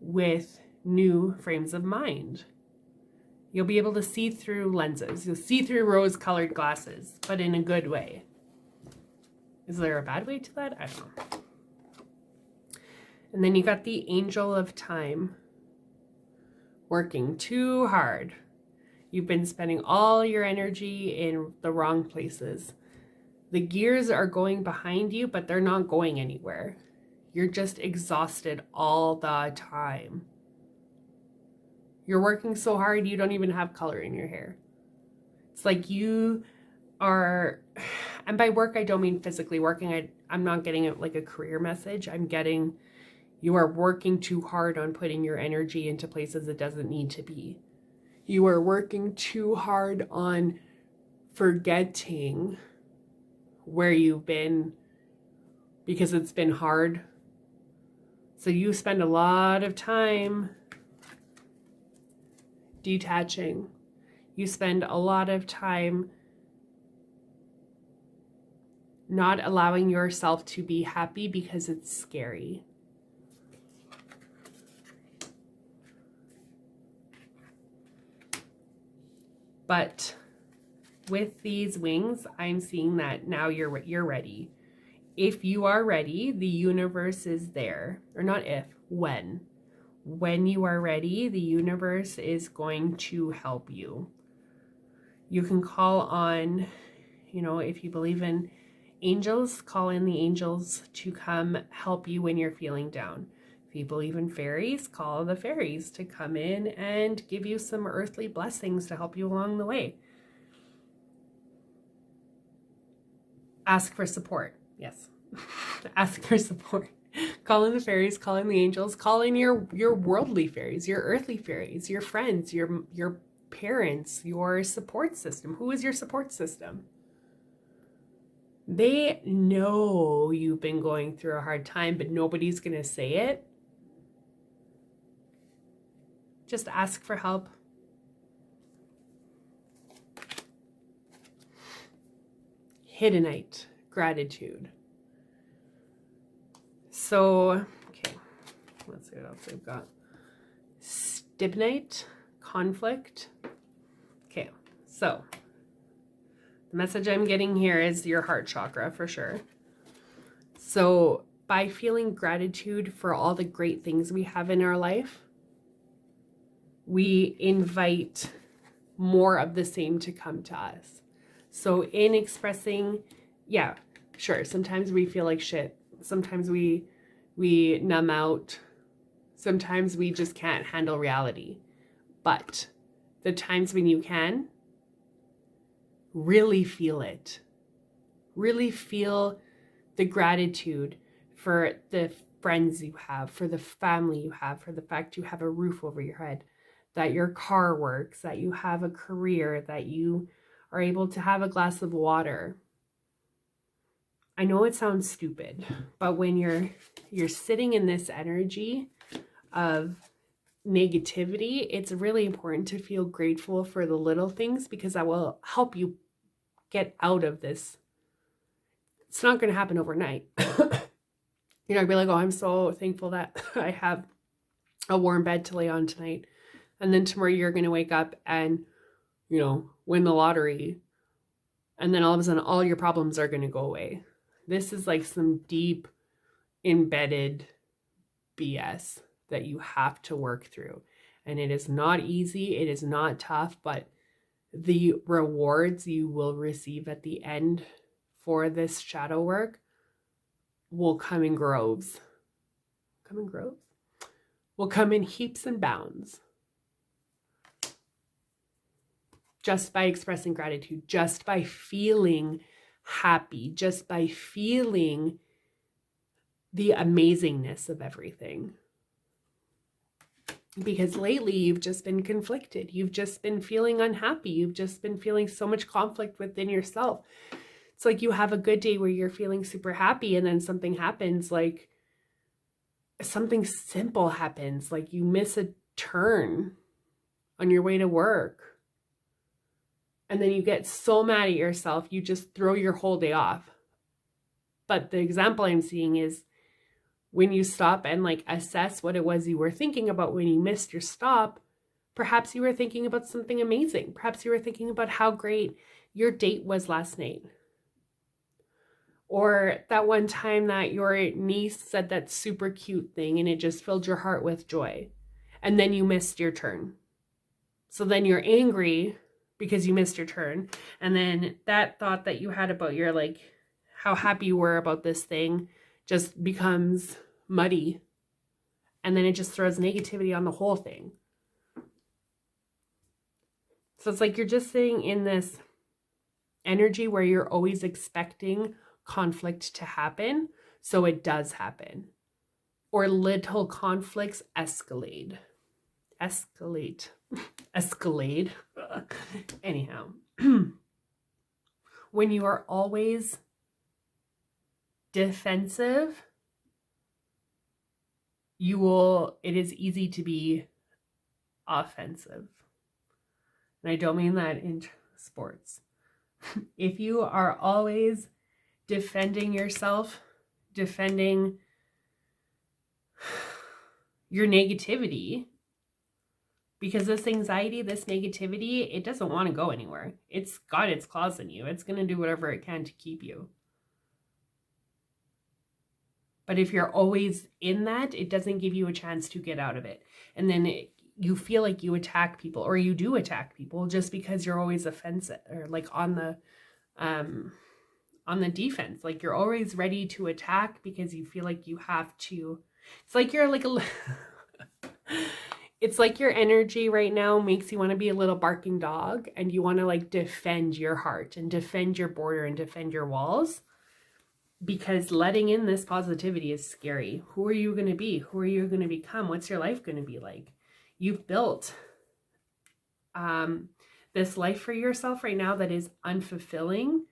with new frames of mind. You'll be able to see through lenses. You'll see through rose-colored glasses, but in a good way. Is there a bad way to that? I don't know. And then you got the angel of time working too hard. You've been spending all your energy in the wrong places. The gears are going behind you, but they're not going anywhere. You're just exhausted all the time. You're working so hard, you don't even have color in your hair. It's like you are, and by work, I don't mean physically working. I'm not getting it like a career message. I'm getting, you are working too hard on putting your energy into places it doesn't need to be. You are working too hard on forgetting where you've been because it's been hard. So you spend a lot of time detaching. You spend a lot of time not allowing yourself to be happy because it's scary. But with these wings, I'm seeing that now you're ready. If you are ready, the universe is there. Or not if, when. When you are ready, the universe is going to help you. You can call on, if you believe in angels, call in the angels to come help you when you're feeling down. If you believe in fairies, call the fairies to come in and give you some earthly blessings to help you along the way. Ask for support. Yes. Ask for support. Call in the fairies, call in the angels, call in your worldly fairies, your earthly fairies, your friends, your parents, your support system. Who is your support system? They know you've been going through a hard time, but nobody's going to say it. Just ask for help. Hiddenite, gratitude. So, okay, let's see what else we've got. Stibnite, conflict. Okay, so the message I'm getting here is your heart chakra for sure. So by feeling gratitude for all the great things we have in our life, we invite more of the same to come to us. So in expressing, Sure, sometimes we feel like shit. Sometimes we numb out. Sometimes we just can't handle reality. But the times when you can, really feel it. Really feel the gratitude for the friends you have, for the family you have, for the fact you have a roof over your head, that your car works, that you have a career, that you are able to have a glass of water. I know it sounds stupid, but when you're sitting in this energy of negativity, it's really important to feel grateful for the little things, because that will help you get out of this. It's not going to happen overnight. You're not going to be like, oh, I'm so thankful that I have a warm bed to lay on tonight. And then tomorrow you're going to wake up and, win the lottery. And then all of a sudden, all your problems are going to go away. This is like some deep embedded BS that you have to work through. And it is not easy. It is not tough, but the rewards you will receive at the end for this shadow work will come in groves. Will come in heaps and bounds. Just by expressing gratitude, just by feeling happy, just by feeling the amazingness of everything. Because lately you've just been conflicted. You've just been feeling unhappy. You've just been feeling so much conflict within yourself. It's like you have a good day where you're feeling super happy, and then something happens, like something simple happens, like you miss a turn on your way to work. And then you get so mad at yourself, you just throw your whole day off. But the example I'm seeing is when you stop and assess what it was you were thinking about when you missed your stop, perhaps you were thinking about something amazing. Perhaps you were thinking about how great your date was last night. Or that one time that your niece said that super cute thing and it just filled your heart with joy. And then you missed your turn. So then you're angry because you missed your turn. And then that thought that you had about your how happy you were about this thing just becomes muddy. And then it just throws negativity on the whole thing. So it's like you're just sitting in this energy where you're always expecting conflict to happen. So it does happen. Or little conflicts escalate. Anyhow, when you are always defensive, it is easy to be offensive. And I don't mean that in sports. If you are always defending yourself, defending your negativity, because this anxiety, this negativity, it doesn't want to go anywhere. It's got its claws in you. It's going to do whatever it can to keep you. But if you're always in that, it doesn't give you a chance to get out of it. And then you feel like you attack people, or you do attack people just because you're always offensive, or on the defense. You're always ready to attack because you feel like you have to. It's like you're it's like your energy right now makes you want to be a little barking dog, and you want to defend your heart and defend your border and defend your walls, because letting in this positivity is scary. Who are you going to be? Who are you going to become? What's your life going to be like? You've built this life for yourself right now that is unfulfilling,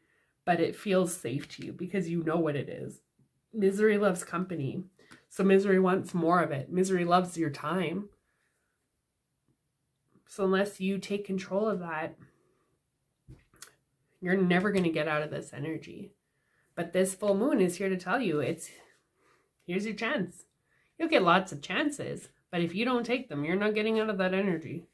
but it feels safe to you because you know what it is. Misery loves company. So misery wants more of it. Misery loves your time. So unless you take control of that, you're never going to get out of this energy. But this full moon is here to tell you here's your chance. You'll get lots of chances, but if you don't take them, you're not getting out of that energy.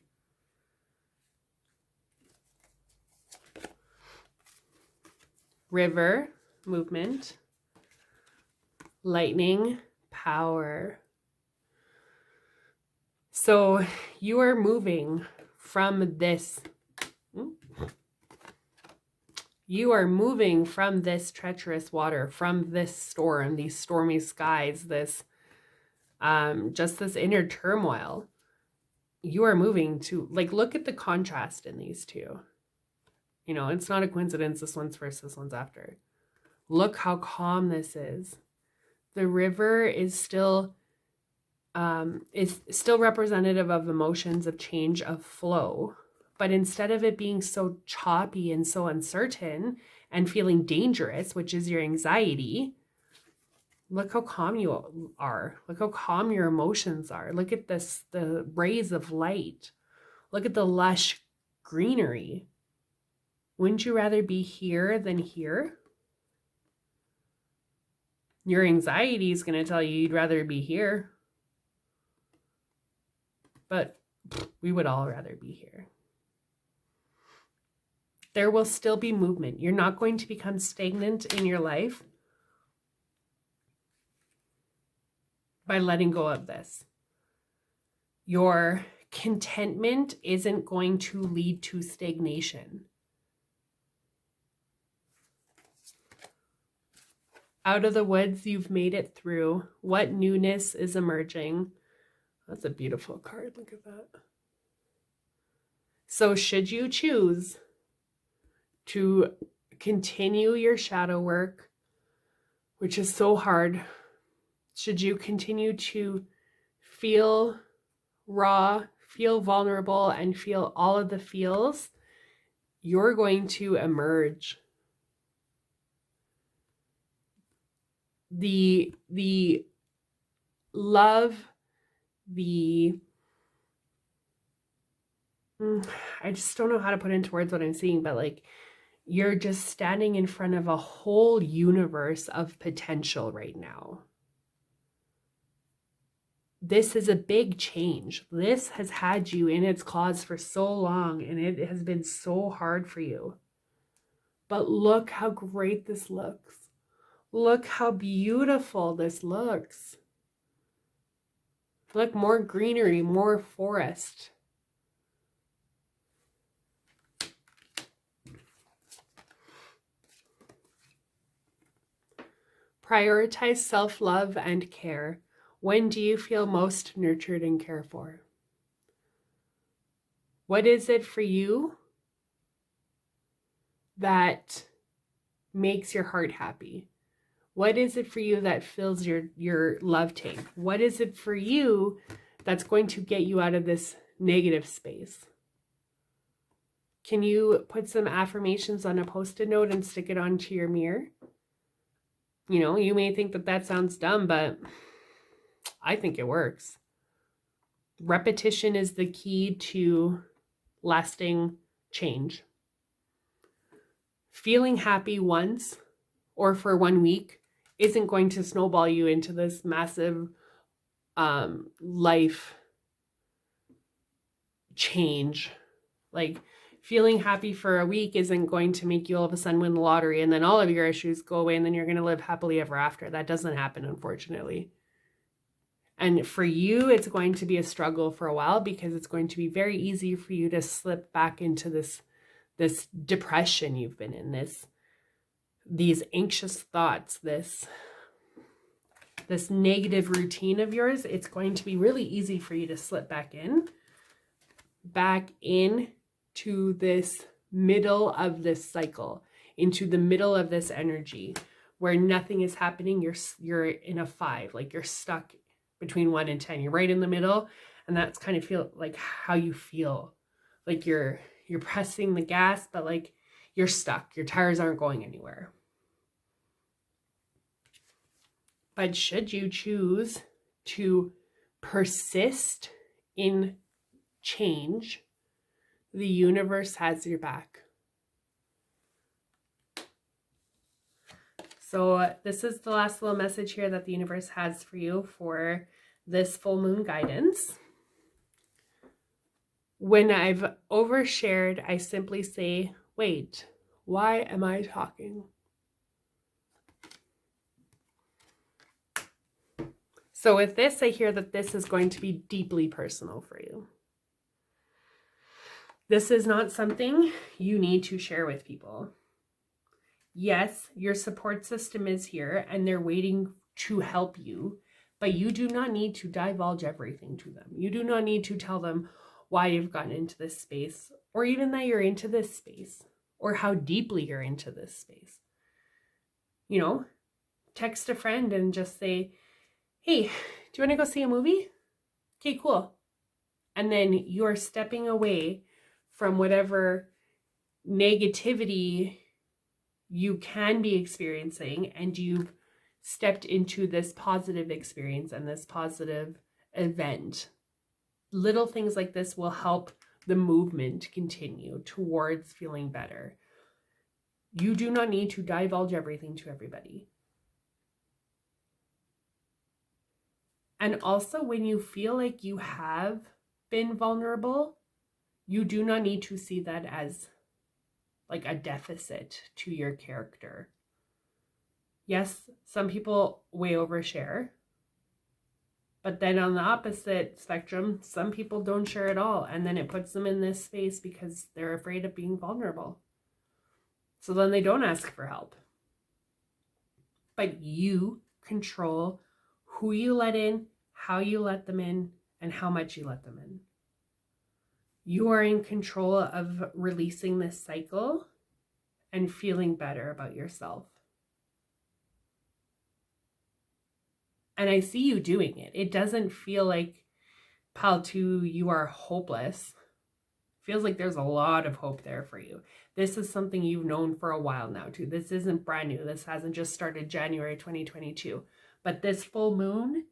River, movement. Lightning, power. So you are moving from this. You are moving from this treacherous water, from this storm, these stormy skies, this just this inner turmoil. You are moving to, like, look at the contrast in these two. You know, it's not a coincidence this one's first, this one's after. Look how calm this is. The river is still representative of emotions, of change, of flow. But instead of it being so choppy and so uncertain and feeling dangerous, which is your anxiety, look how calm you are. Look how calm your emotions are. Look at this, the rays of light. Look at the lush greenery. Wouldn't you rather be here than here? Your anxiety is going to tell you you'd rather be here. But we would all rather be here. There will still be movement. You're not going to become stagnant in your life by letting go of this. Your contentment isn't going to lead to stagnation. Out of the woods, you've made it through. What newness is emerging? That's a beautiful card. Look at that. So should you choose to continue your shadow work, which is so hard, should you continue to feel raw, feel vulnerable, and feel all of the feels, you're going to emerge. The love, I just don't know how to put into words what I'm seeing, but like, you're just standing in front of a whole universe of potential right now. This is a big change. This has had you in its claws for so long, and it has been so hard for you. But look how great this looks. Look how beautiful this looks. Look, more greenery, more forest. Prioritize self-love and care. When do you feel most nurtured and cared for? What is it for you that makes your heart happy? What is it for you that fills your love tank? What is it for you that's going to get you out of this negative space? Can you put some affirmations on a Post-it note and stick it onto your mirror? You know, you may think that that sounds dumb, but I think it works. Repetition is the key to lasting change. Feeling happy once or for 1 week isn't going to snowball you into this massive life change. Like, feeling happy for a week isn't going to make you all of a sudden win the lottery and then all of your issues go away and then you're going to live happily ever after. That doesn't happen, unfortunately. And for you, it's going to be a struggle for a while because it's going to be very easy for you to slip back into this depression you've been in, these anxious thoughts, this negative routine of yours. It's going to be really easy for you to slip back in to this middle of this cycle, into the middle of this energy where nothing is happening. You're in a 5, like you're stuck between 1 and 10. You're right in the middle, and that's kind of feel like how you feel. Like you're pressing the gas, but like you're stuck. Your tires aren't going anywhere. But should you choose to persist in change, the universe has your back. So this is the last little message here that the universe has for you for this full moon guidance. When I've overshared, I simply say, wait, why am I talking? So with this, I hear that this is going to be deeply personal for you. This is not something you need to share with people. Yes, your support system is here and they're waiting to help you, but you do not need to divulge everything to them. You do not need to tell them why you've gotten into this space, or even that you're into this space, or how deeply you're into this space. You know, text a friend and just say, hey, do you want to go see a movie? Okay, cool. And then you're stepping away from whatever negativity you can be experiencing, and you've stepped into this positive experience and this positive event. Little things like this will help the movement continue towards feeling better. You do not need to divulge everything to everybody. And also, when you feel like you have been vulnerable, you do not need to see that as like a deficit to your character. Yes, some people way overshare, but then on the opposite spectrum, some people don't share at all, and then it puts them in this space because they're afraid of being vulnerable. So then they don't ask for help. But you control who you let in, how you let them in, and how much you let them in. You are in control of releasing this cycle and feeling better about yourself. And I see you doing it. It doesn't feel like, pal 2, you are hopeless. It feels like there's a lot of hope there for you. This is something you've known for a while now too. This isn't brand new. This hasn't just started January 2022. But this full moon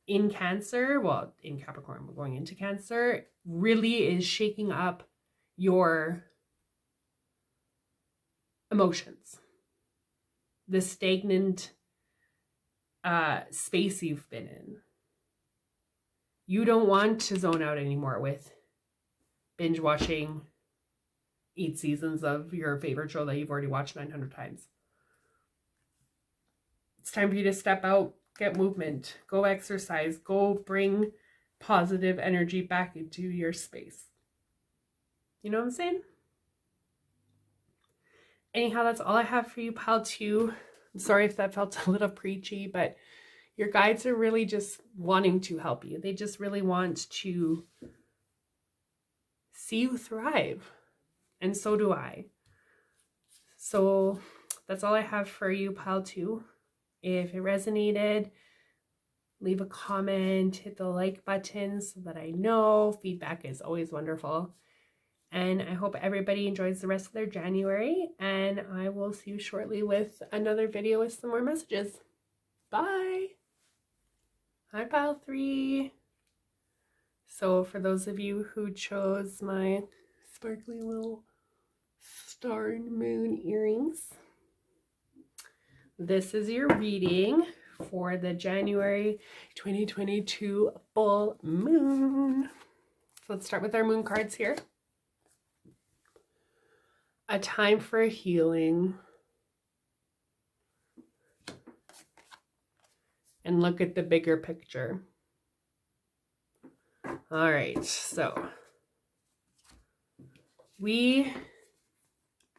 in Cancer, well, in Capricorn, we're going into Cancer, really is shaking up your emotions. The stagnant space you've been in. You don't want to zone out anymore with binge watching 8 seasons of your favorite show that you've already watched 900 times. It's time for you to step out, get movement, go exercise, go bring positive energy back into your space. You know what I'm saying? Anyhow, that's all I have for you, pal 2. I'm sorry if that felt a little preachy, but your guides are really just wanting to help you. They just really want to see you thrive. And so do I. So that's all I have for you, pal 2. If it resonated, leave a comment, hit the like button so that I know. Feedback is always wonderful. And I hope everybody enjoys the rest of their January. And I will see you shortly with another video with some more messages. Bye. Hi, pal 3. So for those of you who chose my sparkly little star and moon earrings, this is your reading for the January 2022 full moon. So let's start with our moon cards here. A time for healing. And look at the bigger picture. All right, so we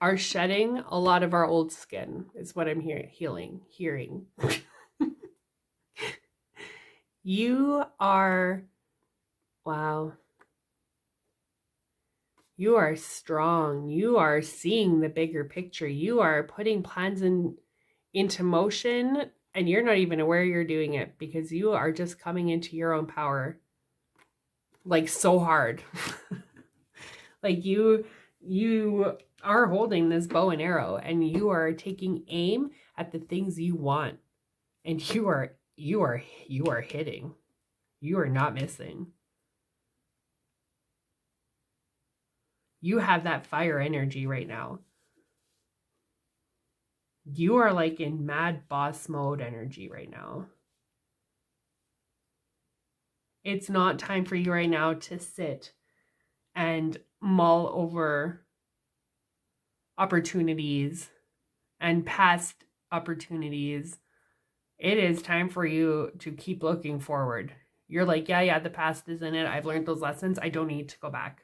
are shedding a lot of our old skin, is what I'm hearing. You are, wow. You are strong. You are seeing the bigger picture. You are putting plans into motion, and you're not even aware you're doing it because you are just coming into your own power like so hard. Like you are holding this bow and arrow and you are taking aim at the things you want, and you are hitting. You are not missing. You have that fire energy right now. You are like in mad boss mode energy right now. It's not time for you right now to sit and mull over opportunities and past opportunities. It is time for you to keep looking forward. You're like, yeah, the past is in it. I've learned those lessons. I don't need to go back.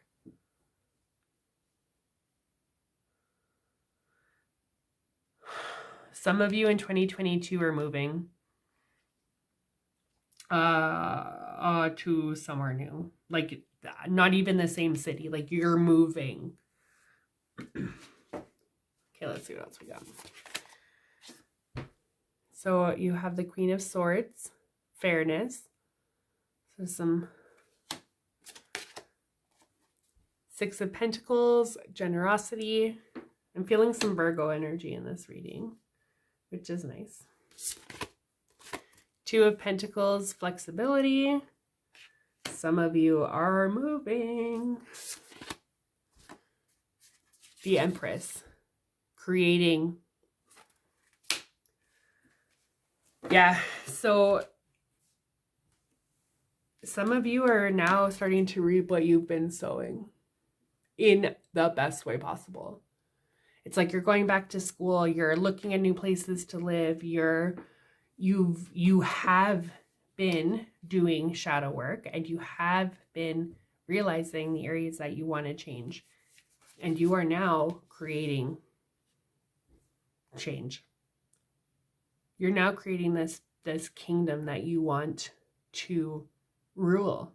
Some of you in 2022 are moving to somewhere new. Like, not even the same city. Like, you're moving. Okay, let's see what else we got. So you have the Queen of Swords, fairness. So some Six of Pentacles, generosity. I'm feeling some Virgo energy in this reading, which is nice. Two of Pentacles, flexibility. Some of you are moving. The Empress, creating. Yeah, so some of you are now starting to reap what you've been sowing in the best way possible. It's like you're going back to school, you're looking at new places to live, you have been doing shadow work, and you have been realizing the areas that you want to change, and you are now creating change. You're now creating this kingdom that you want to rule.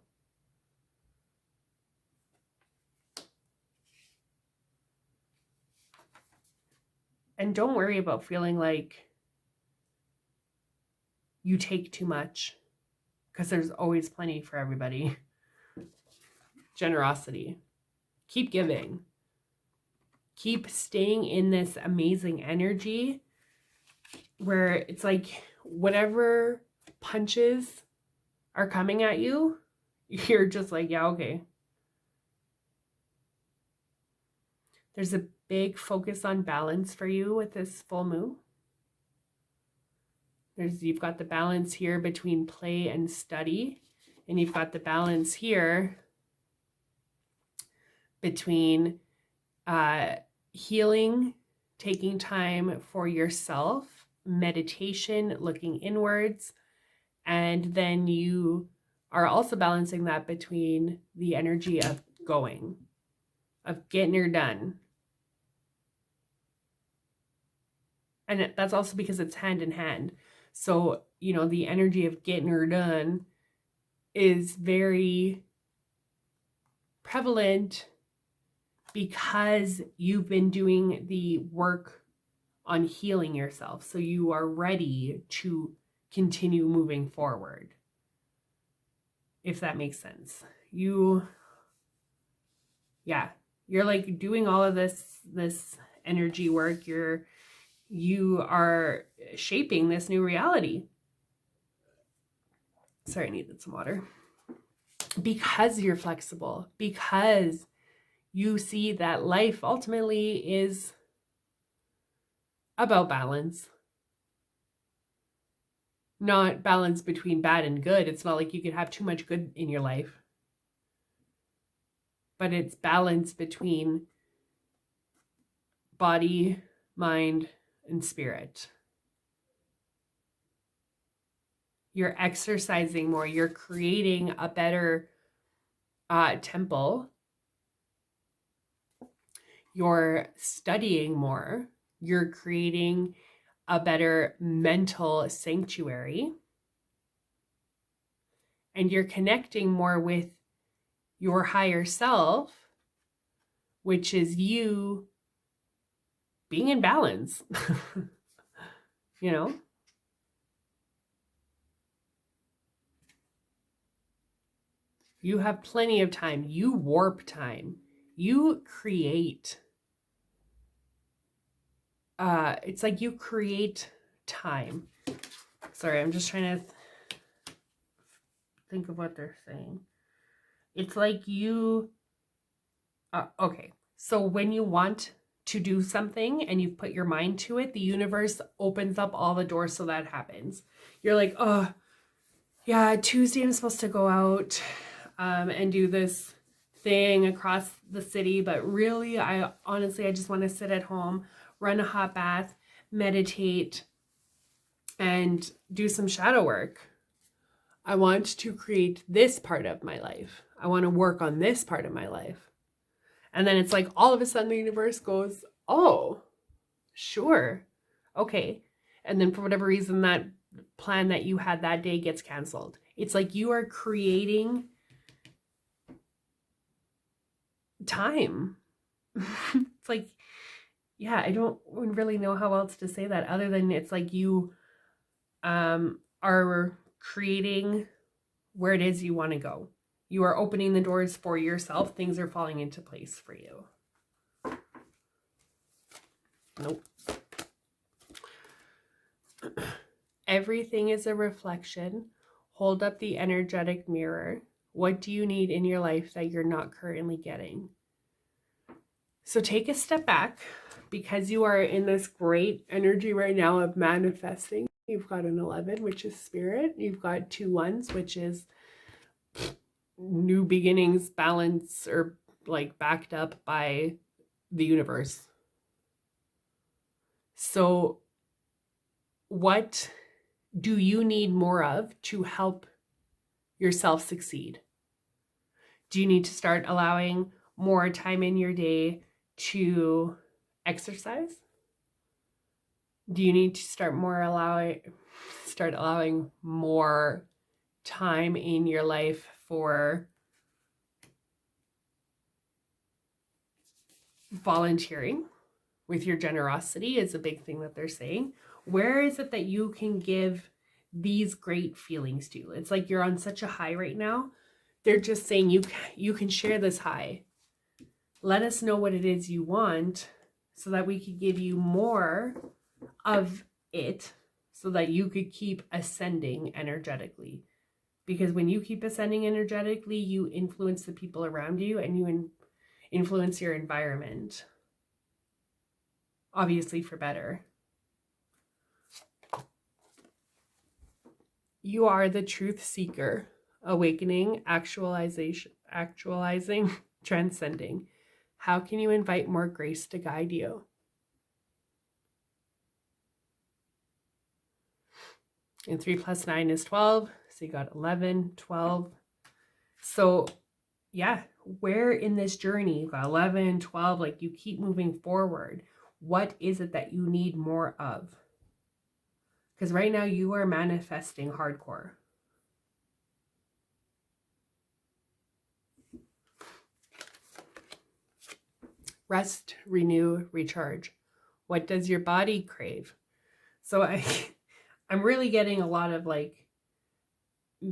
And don't worry about feeling like you take too much, because there's always plenty for everybody. Generosity. Keep giving. Keep staying in this amazing energy where it's like whatever punches are coming at you, you're just like, yeah, okay. There's a big focus on balance for you with this full moon. You've got the balance here between play and study, and you've got the balance here between healing, taking time for yourself, meditation, looking inwards, and then you are also balancing that between the energy of going, of getting her done. And that's also because it's hand in hand. So, you know, the energy of getting her done is very prevalent because you've been doing the work on healing yourself. So you are ready to continue moving forward, if that makes sense. You're like doing all of this energy work. You are shaping this new reality. Sorry, I needed some water. Because you're flexible, because you see that life ultimately is about balance. Not balance between bad and good. It's not like you could have too much good in your life. But it's balance between body, mind, and spirit. You're exercising more. You're creating a better temple. You're studying more. You're creating a better mental sanctuary. And you're connecting more with your higher self, which is you being in balance. You know? You have plenty of time. You warp time. You create. It's like you create time. Sorry, I'm just trying to think of what they're saying. It's like you... okay, so when you want to do something and you've put your mind to it, the universe opens up all the doors so that happens. You're like, oh, yeah, Tuesday I'm supposed to go out and do this thing across the city, but really, I just want to sit at home, run a hot bath, meditate, and do some shadow work. I want to create this part of my life. I want to work on this part of my life. And then it's like all of a sudden the universe goes, oh, sure. Okay. And then for whatever reason, that plan that you had that day gets canceled. It's like you are creating time. It's like, yeah, I don't really know how else to say that other than it's like you are creating where it is you want to go. You are opening the doors for yourself. Things are falling into place for you. Nope. Everything is a reflection. Hold up the energetic mirror. What do you need in your life that you're not currently getting? So take a step back, because you are in this great energy right now of manifesting. You've got an 11, which is spirit. You've got 2 1s, which is new beginnings, balance, or like backed up by the universe. So what do you need more of to help yourself succeed? Do you need to start allowing more time in your day to exercise? Do you need to start allowing more time in your life for volunteering with your generosity? Is a big thing that they're saying. Where is it that you can give these great feelings to? It's like you're on such a high right now. They're just saying you can share this high. Let us know what it is you want so that we could give you more of it so that you could keep ascending energetically. Because when you keep ascending energetically, you influence the people around you and you influence your environment. Obviously for better. You are the truth seeker, awakening, actualizing, transcending. How can you invite more grace to guide you? And 3 plus 9 is 12. So you got 11, 12. So yeah, where in this journey, you've got 11, 12, like you keep moving forward. What is it that you need more of? Because right now you are manifesting hardcore. Rest, renew, recharge. What does your body crave? So I'm really getting a lot of like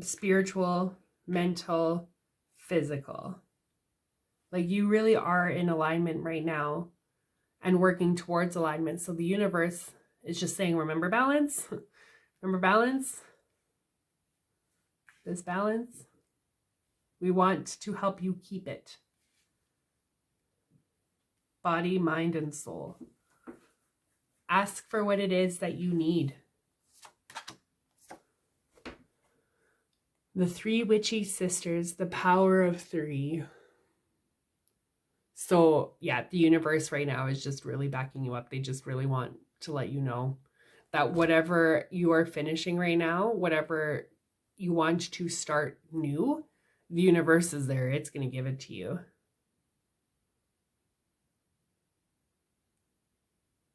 spiritual, mental, physical. Like you really are in alignment right now and working towards alignment. So the universe is just saying, remember balance? Remember balance? This balance? We want to help you keep it. Body, mind, and soul. Ask for what it is that you need. The 3 witchy sisters, the power of 3. So yeah, the universe right now is just really backing you up. They just really want to let you know that whatever you are finishing right now, whatever you want to start new, the universe is there. It's going to give it to you.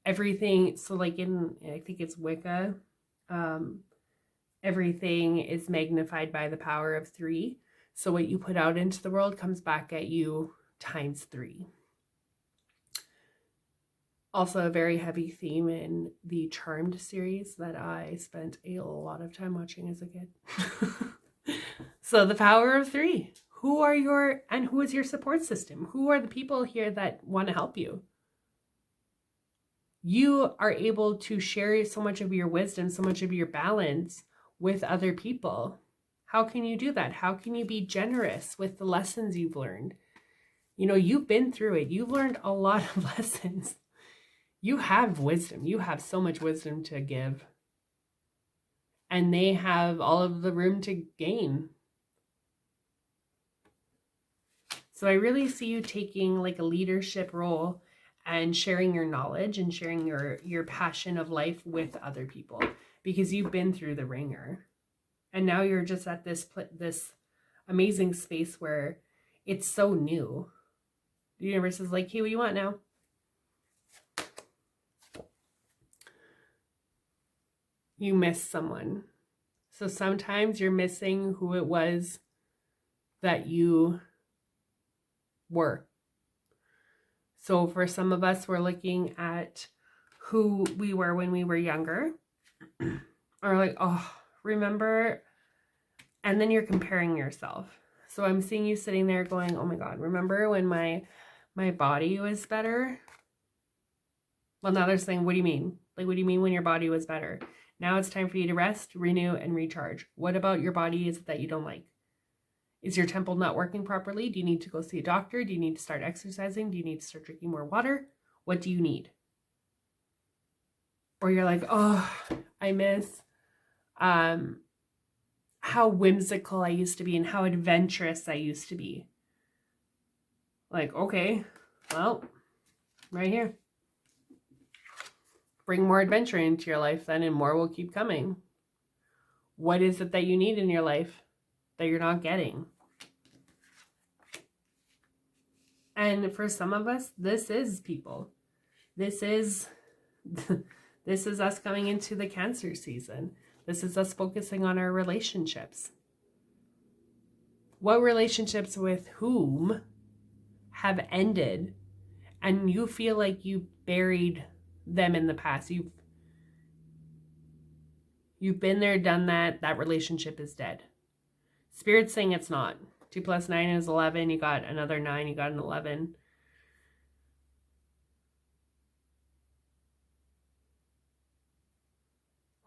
Everything, so like I think it's Wicca, everything is magnified by the power of 3. So what you put out into the world comes back at you times 3. Also a very heavy theme in the Charmed series that I spent a lot of time watching as a kid. So the power of 3. Who is your support system? Who are the people here that want to help you? You are able to share so much of your wisdom, so much of your balance with other people. How can you do that? How can you be generous with the lessons you've learned? You know, you've been through it. You've learned a lot of lessons. You have wisdom. You have so much wisdom to give. And they have all of the room to gain. So I really see you taking like a leadership role and sharing your knowledge and sharing your passion of life with other people, because you've been through the ringer. And now you're just at this amazing space where it's so new. The universe is like, hey, what do you want now? you miss someone. So sometimes you're missing who it was that you were. So for some of us, we're looking at who we were when we were younger. Or like, oh, remember? And then you're comparing yourself. So I'm seeing you sitting there going, oh my God, remember when my body was better? Well, now they're saying, what do you mean? Like, what do you mean when your body was better? Now it's time for you to rest, renew, and recharge. What about your body is that you don't like? Is your temple not working properly? Do you need to go see a doctor? Do you need to start exercising? Do you need to start drinking more water? What do you need? Or you're like, oh, I miss how whimsical I used to be and how adventurous I used to be. Like, okay, well, right here. Bring more adventure into your life then, and more will keep coming. What is it that you need in your life that you're not getting? And for some of us, this is people. This is us coming into the Cancer season. This is us focusing on our relationships. What relationships with whom have ended and you feel like you buried them in the past? You've been there, done that. That relationship is dead. Spirit's saying it's not. 2 + 9 is 11. You got another 9. You got an 11.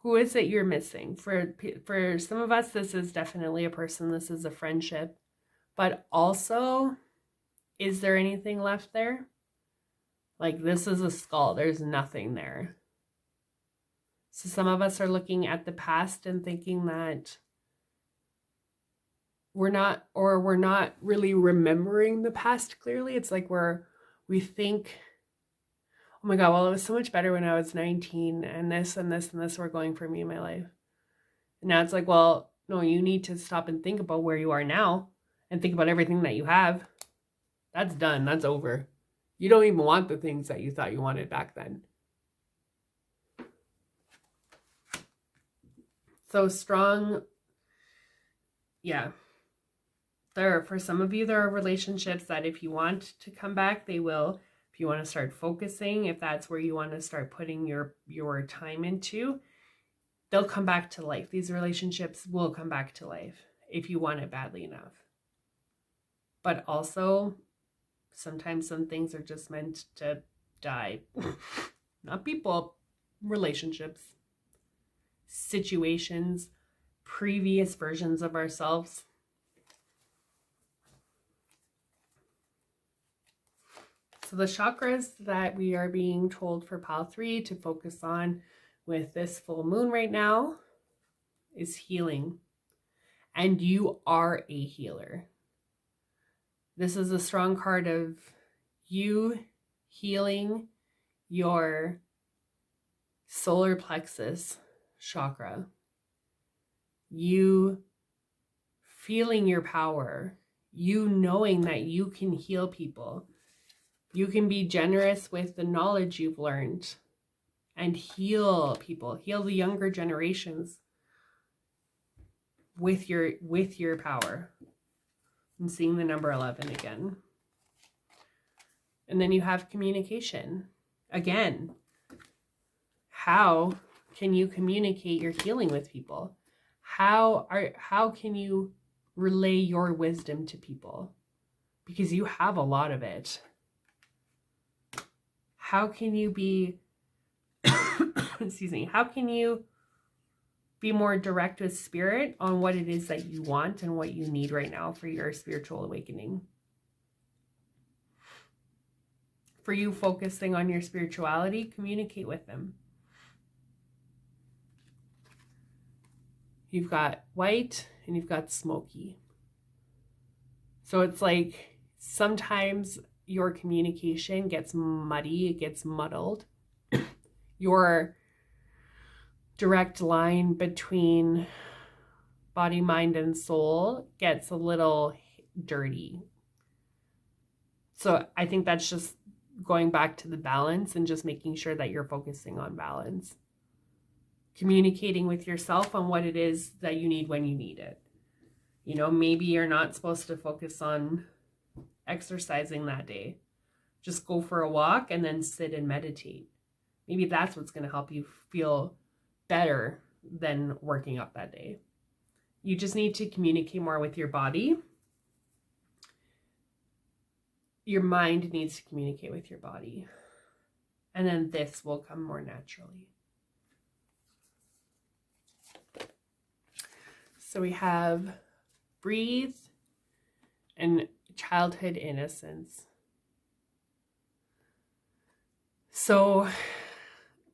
Who is it you're missing? For some of us, this is definitely a person. This is a friendship. But also, is there anything left there? Like, this is a skull. There's nothing there. So some of us are looking at the past and thinking that we're not really remembering the past clearly. It's like we think, oh my God, well, it was so much better when I was 19 and this and this and this were going for me in my life. And now it's like, well, no, you need to stop and think about where you are now and think about everything that you have. That's done. That's over. You don't even want the things that you thought you wanted back then. So strong, yeah. For some of you, there are relationships that if you want to come back, they will. If you want to start focusing, if that's where you want to start putting your time into, they'll come back to life. These relationships will come back to life if you want it badly enough. But also, sometimes some things are just meant to die. Not people, relationships, situations, previous versions of ourselves. So the chakras that we are being told for Pile 3 to focus on with this full moon right now is healing. And you are a healer. This is a strong card of you healing your solar plexus chakra. You feeling your power. You knowing that you can heal people. You can be generous with the knowledge you've learned and heal people, heal the younger generations with your power. I'm seeing the number 11 again. And then you have communication. Again, how can you communicate your healing with people? How can you relay your wisdom to people? Because you have a lot of it. How can you be, excuse me, how can you be more direct with spirit on what it is that you want and what you need right now for your spiritual awakening? For you focusing on your spirituality, communicate with them. You've got white and you've got smoky. So it's like sometimes your communication gets muddy, it gets muddled. Your direct line between body, mind, and soul gets a little dirty. So I think that's just going back to the balance and just making sure that you're focusing on balance. communicating with yourself on what it is that you need when you need it. You know, maybe you're not supposed to focus on exercising that day. Just go for a walk and then sit and meditate. Maybe that's what's going to help you feel better than working up that day. You just need to communicate more with your body. Your mind needs to communicate with your body. And then this will come more naturally. So we have breathe and childhood innocence. So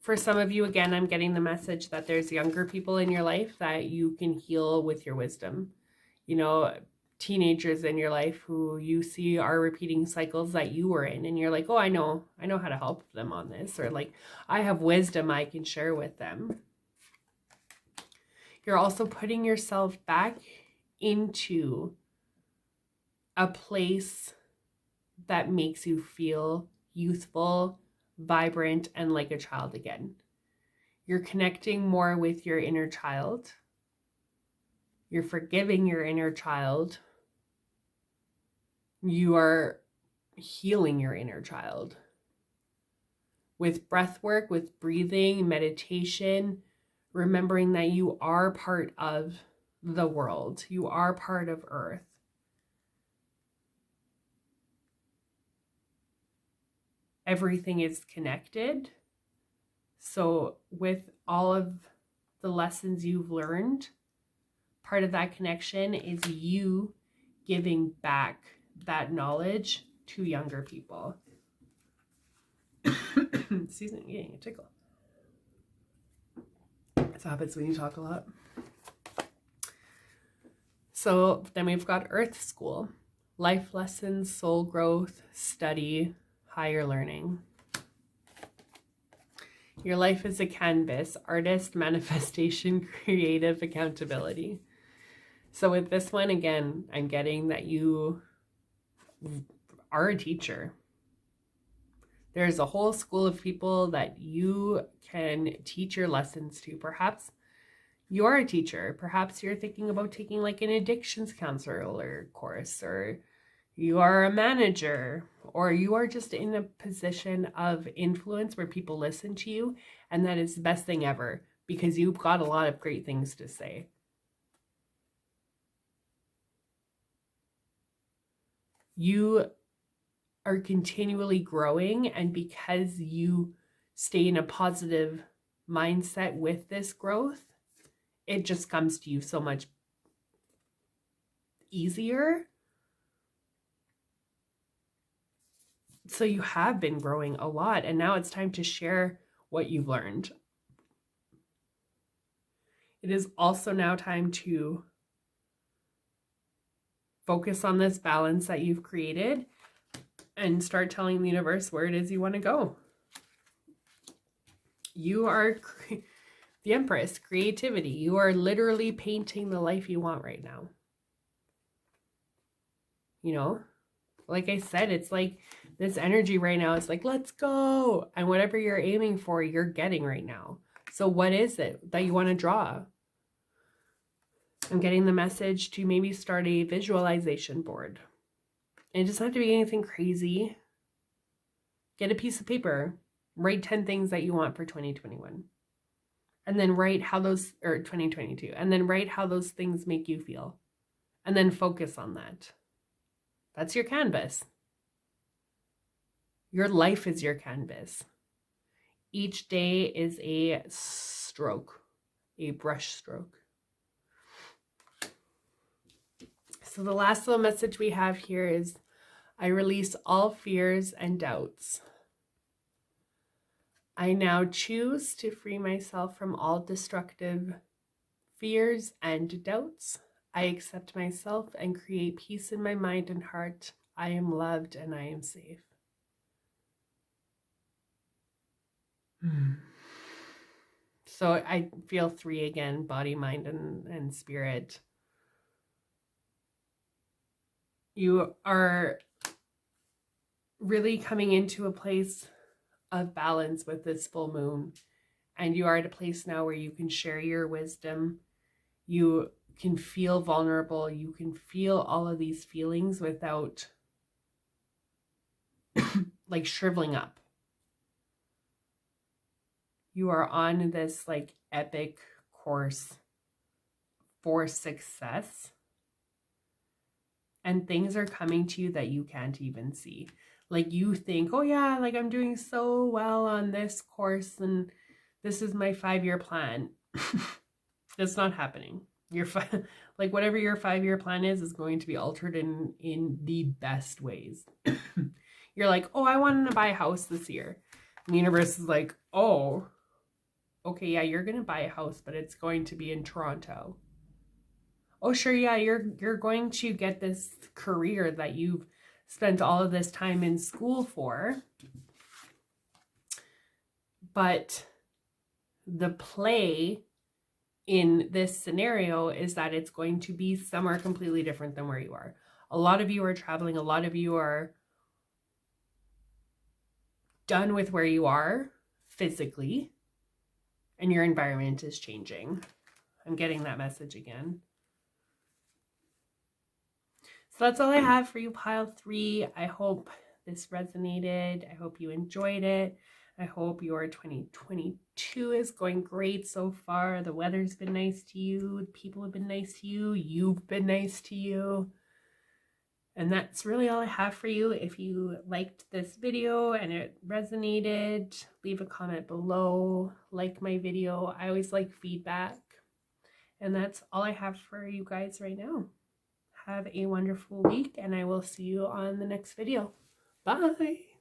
for some of you, again, I'm getting the message that there's younger people in your life that you can heal with your wisdom. You know, teenagers in your life who you see are repeating cycles that you were in, and you're like, oh, I know how to help them on this, or like, I have wisdom I can share with them. You're also putting yourself back into a place that makes you feel youthful, vibrant, and like a child again. You're connecting more with your inner child. You're forgiving your inner child. You are healing your inner child. With breath work, with breathing, meditation, remembering that you are part of the world. You are part of Earth. Everything is connected. So with all of the lessons you've learned, part of that connection is you giving back that knowledge to younger people. Excuse me, getting a tickle. This happens when you talk a lot. So then we've got Earth School. Life lessons, soul growth, study, higher learning. Your life is a canvas, artist, manifestation, creative, accountability. So with this one, again, I'm getting that you are a teacher. There's a whole school of people that you can teach your lessons to. Perhaps you're a teacher. Perhaps you're thinking about taking like an addictions counselor course, or you are a manager, or you are just in a position of influence where people listen to you, and that is the best thing ever because you've got a lot of great things to say. You are continually growing, and because you stay in a positive mindset with this growth, it just comes to you so much easier. So you have been growing a lot, and now it's time to share what you've learned. It is also now time to focus on this balance that you've created and start telling the universe where it is you want to go. You are the Empress, creativity. You are literally painting the life you want right now. You know, like I said, it's like this energy right now is like, let's go. And whatever you're aiming for, you're getting right now. So what is it that you want to draw? I'm getting the message to maybe start a visualization board. It doesn't have to be anything crazy. Get a piece of paper. Write 10 things that you want for 2021. And then write how those, or 2022. And then write how those things make you feel. And then focus on that. That's your canvas. Your life is your canvas. Each day is a stroke, a brush stroke. So the last little message we have here is, I release all fears and doubts. I now choose to free myself from all destructive fears and doubts. I accept myself and create peace in my mind and heart. I am loved and I am safe. So I feel 3 again, body, mind, and spirit. You are really coming into a place of balance with this full moon. And you are at a place now where you can share your wisdom. You can feel vulnerable. You can feel all of these feelings without like shriveling up. You are on this like epic course for success. And things are coming to you that you can't even see. Like you think, oh yeah, like I'm doing so well on this course and this is my 5-year plan. That's not happening. Like whatever your 5-year plan is going to be altered in the best ways. You're like, oh, I want to buy a house this year. And the universe is like, oh, okay, yeah, you're gonna buy a house, but it's going to be in Toronto. Oh, sure, yeah, you're going to get this career that you've spent all of this time in school for. But the play in this scenario is that it's going to be somewhere completely different than where you are. A lot of you are traveling. A lot of you are done with where you are physically, and your environment is changing. I'm getting that message again. So that's all I have for you, pile 3. I hope this resonated. I hope you enjoyed it. I hope your 2022 is going great so far. The weather's been nice to you. People have been nice to you. You've been nice to you. And that's really all I have for you. If you liked this video and it resonated, leave a comment below. Like my video. I always like feedback. And that's all I have for you guys right now. Have a wonderful week, and I will see you on the next video. Bye!